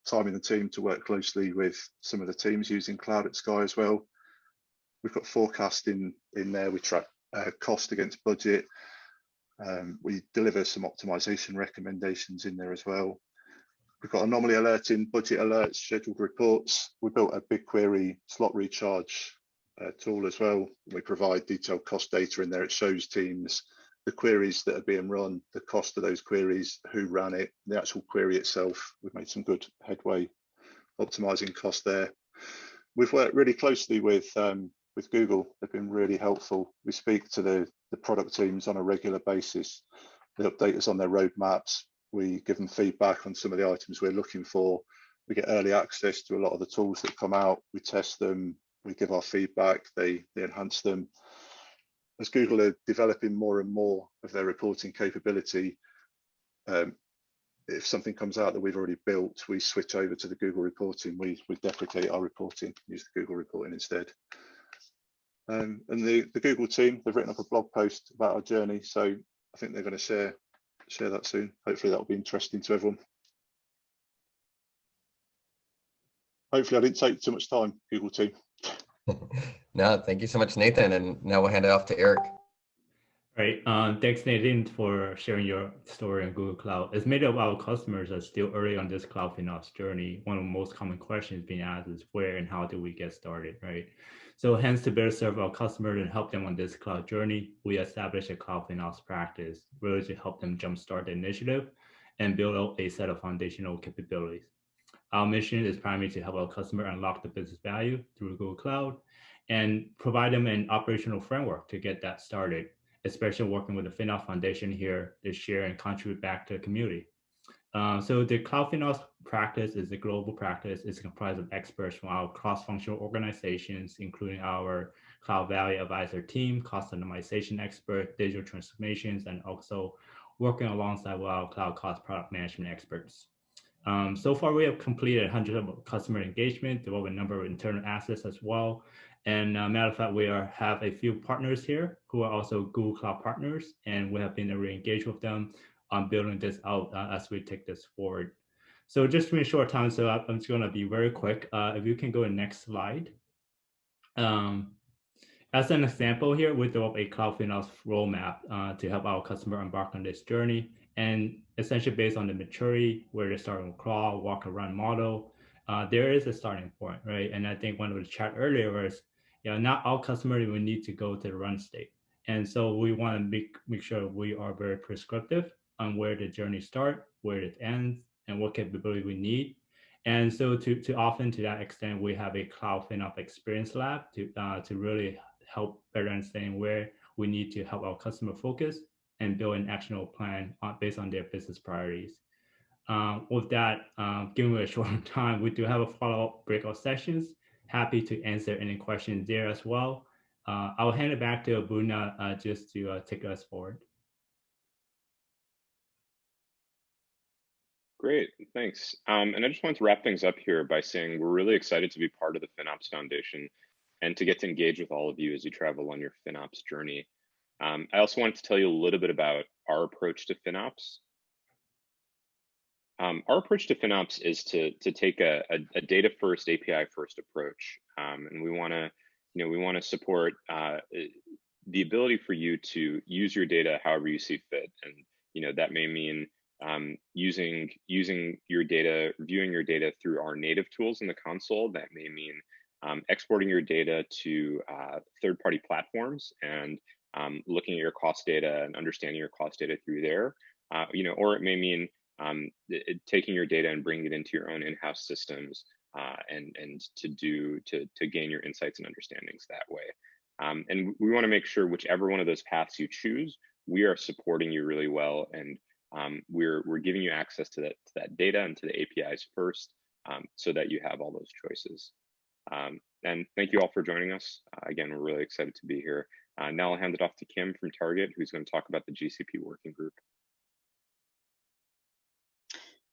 time in the team to work closely with some of the teams using cloud at Sky as well. We've got forecasting in there. We track cost against budget. We deliver some optimization recommendations in there as well. We've got anomaly alerting, budget alerts, scheduled reports. We built a BigQuery slot recharge tool as well. We provide detailed cost data in there. It shows teams the queries that are being run, the cost of those queries, who ran it, the actual query itself. We've made some good headway optimizing cost there. We've worked really closely with Google. They've been really helpful. We speak to the product teams on a regular basis. They update us on their roadmaps. We give them feedback on some of the items we're looking for. We get early access to a lot of the tools that come out. We test them. We give our feedback. They enhance them. As Google are developing more and more of their reporting capability, if something comes out that we've already built, we switch over to the Google reporting. We deprecate our reporting, use the Google reporting instead. And the Google team, they've written up a blog post about our journey. So I think they're going to share that soon. Hopefully that will be interesting to everyone. Hopefully I didn't take too much time, Google team. No, thank you so much, Nathan. And now we'll hand it off to Eric. Right. Thanks, Nathan, for sharing your story on Google Cloud. As many of our customers are still early on this cloud FinOps journey, one of the most common questions being asked is where and how do we get started, right? So hence, to better serve our customers and help them on this cloud journey, we established a cloud FinOps practice, really to help them jumpstart the initiative and build out a set of foundational capabilities. Our mission is primarily to help our customer unlock the business value through Google Cloud and provide them an operational framework to get that started, especially working with the FinOps Foundation here to share and contribute back to the community. So the Cloud FinOps practice is a global practice. It's comprised of experts from our cross-functional organizations, including our Cloud Value Advisor team, cost optimization expert, digital transformations, and also working alongside with our cloud cost product management experts. So far, we have completed hundreds of customer engagement, developed a number of internal assets as well. And matter of fact, we have a few partners here who are also Google Cloud partners, and we have been really engaged with them on building this out as we take this forward. So just in a short time, so I'm just going to be very quick. If you can go to the next slide. As an example here, we developed a Cloud FinOps roadmap to help our customer embark on this journey. And essentially based on the maturity, where they're starting with crawl, walk, and run model, there is a starting point, right? And I think one of the chat earlier was, not all customers will need to go to the run state. And so we want to make sure we are very prescriptive on where the journey starts, where it ends, and what capability we need. And so to often to that extent, we have a Cloud FinOps Experience Lab to really help better understand where we need to help our customer focus and build an actionable plan based on their business priorities. With that, given a short time, we do have a follow-up breakout sessions. Happy to answer any questions there as well. I'll hand it back to Abuna just to take us forward. Great, thanks. And I just want to wrap things up here by saying we're really excited to be part of the FinOps Foundation and to get to engage with all of you as you travel on your FinOps journey. I also wanted to tell you a little bit about our approach to FinOps. Our approach to FinOps is to take a data first, API first approach, and we want to support the ability for you to use your data however you see fit, and that may mean using your data, viewing your data through our native tools in the console. That may mean exporting your data to third-party platforms and looking at your cost data and understanding your cost data through there. Or it may mean taking your data and bringing it into your own in-house systems and to gain your insights and understandings that way. And we want to make sure whichever one of those paths you choose, we are supporting you really well, and we're giving you access to that data and to the APIs first, so that you have all those choices. And thank you all for joining us. Again, we're really excited to be here. Now I'll hand it off to Kim from Target, who's going to talk about the GCP working group.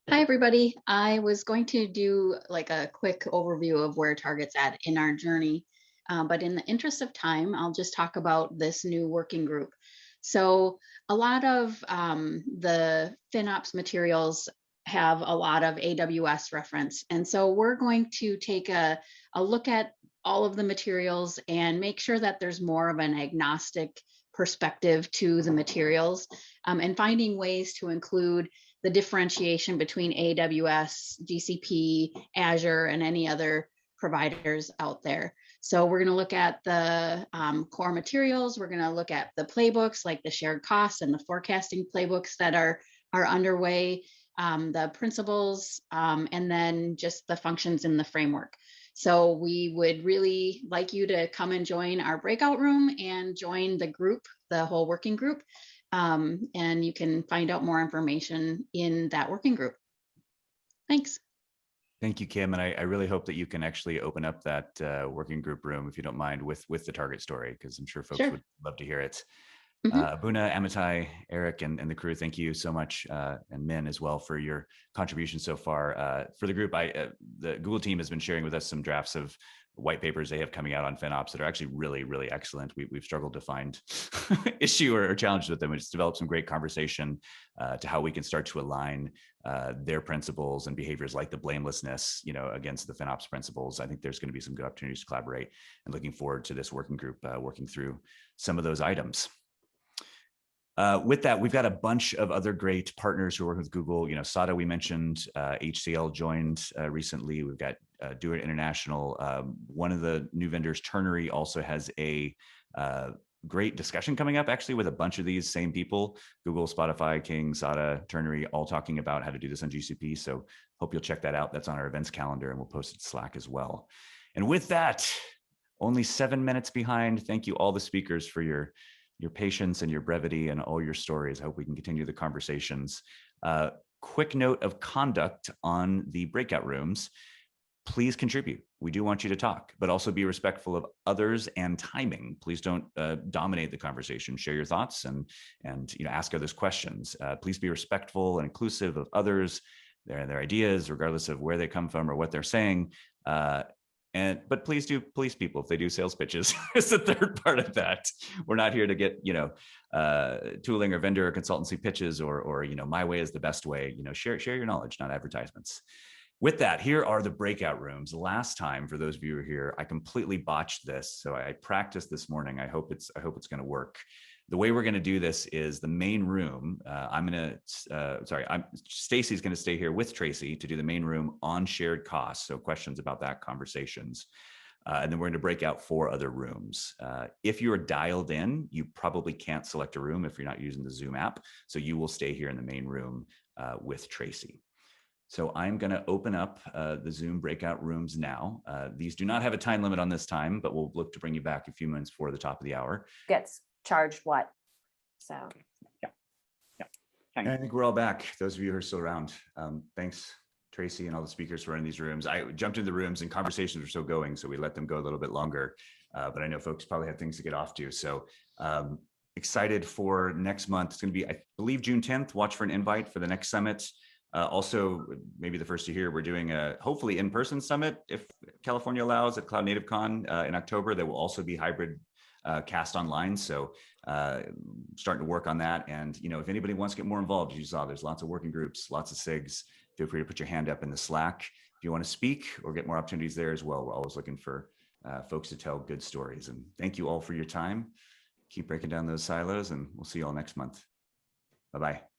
Hi, everybody. I was going to do like a quick overview of where Target's at in our journey. But in the interest of time, I'll just talk about this new working group. So a lot of the FinOps materials have a lot of AWS reference. And so we're going to take a look at all of the materials and make sure that there's more of an agnostic perspective to the materials, and finding ways to include the differentiation between AWS, GCP, Azure, and any other providers out there. So we're going to look at the core materials. We're going to look at the playbooks, like the shared costs and the forecasting playbooks that are underway, the principles, and then just the functions in the framework. So we would really like you to come and join our breakout room and join the group, the whole working group. And you can find out more information in that working group. Thanks. Thank you, Kim. And I really hope that you can actually open up that working group room, if you don't mind, with the Target story, because I'm sure folks would love to hear it. Buna, Amitai, Eric, and the crew, thank you so much, and Min as well, for your contribution so far. For the group, the Google team has been sharing with us some drafts of white papers they have coming out on FinOps that are actually really, really excellent. We've struggled to find issue or challenges with them. We just developed some great conversation to how we can start to align their principles and behaviors, like the blamelessness, against the FinOps principles. I think there's going to be some good opportunities to collaborate, and looking forward to this working group working through some of those items. With that, we've got a bunch of other great partners who work with Google. SADA, we mentioned, HCL joined recently. We've got Do It International. One of the new vendors, Turnery, also has a great discussion coming up, actually, with a bunch of these same people: Google, Spotify, King, SADA, Turnery, all talking about how to do this on GCP. So hope you'll check that out. That's on our events calendar, and we'll post it to Slack as well. And with that, only 7 minutes behind. Thank you, all the speakers, for your patience and your brevity and all your stories. I hope we can continue the conversations. Quick note of conduct on the breakout rooms: please contribute. We do want you to talk, but also be respectful of others and timing. Please don't dominate the conversation. Share your thoughts and ask others questions. Please be respectful and inclusive of others, their ideas, regardless of where they come from or what they're saying. But please do police people if they do sales pitches. It's the third part of that. We're not here to get tooling or vendor or consultancy pitches or my way is the best way. Share your knowledge, not advertisements. With that, here are the breakout rooms. Last time, for those of you who are here, I completely botched this, so I practiced this morning. I hope it's going to work. The way we're going to do this is the main room. Stacy's going to stay here with Tracy to do the main room on shared costs. So questions about that, conversations. And then we're going to break out 4 other rooms. If you're dialed in, you probably can't select a room if you're not using the Zoom app. So you will stay here in the main room with Tracy. So I'm going to open up the Zoom breakout rooms now. These do not have a time limit on this time, but we'll look to bring you back a few minutes before the top of the hour. Gets charged what? So yeah. I think we're all back. Those of you who are still around. Thanks, Tracy, and all the speakers for running these rooms. I jumped into the rooms and conversations were still going, so we let them go a little bit longer. But I know folks probably have things to get off to. So excited for next month. It's going to be, I believe, June 10th. Watch for an invite for the next summit. Also, maybe the first to hear, we're doing a hopefully in-person summit, if California allows, at Cloud Native Con in October. There will also be hybrid cast online. So starting to work on that. And, if anybody wants to get more involved, as you saw, there's lots of working groups, lots of SIGs, feel free to put your hand up in the Slack if you want to speak or get more opportunities there as well. We're always looking for folks to tell good stories. And thank you all for your time. Keep breaking down those silos, and we'll see you all next month. Bye-bye.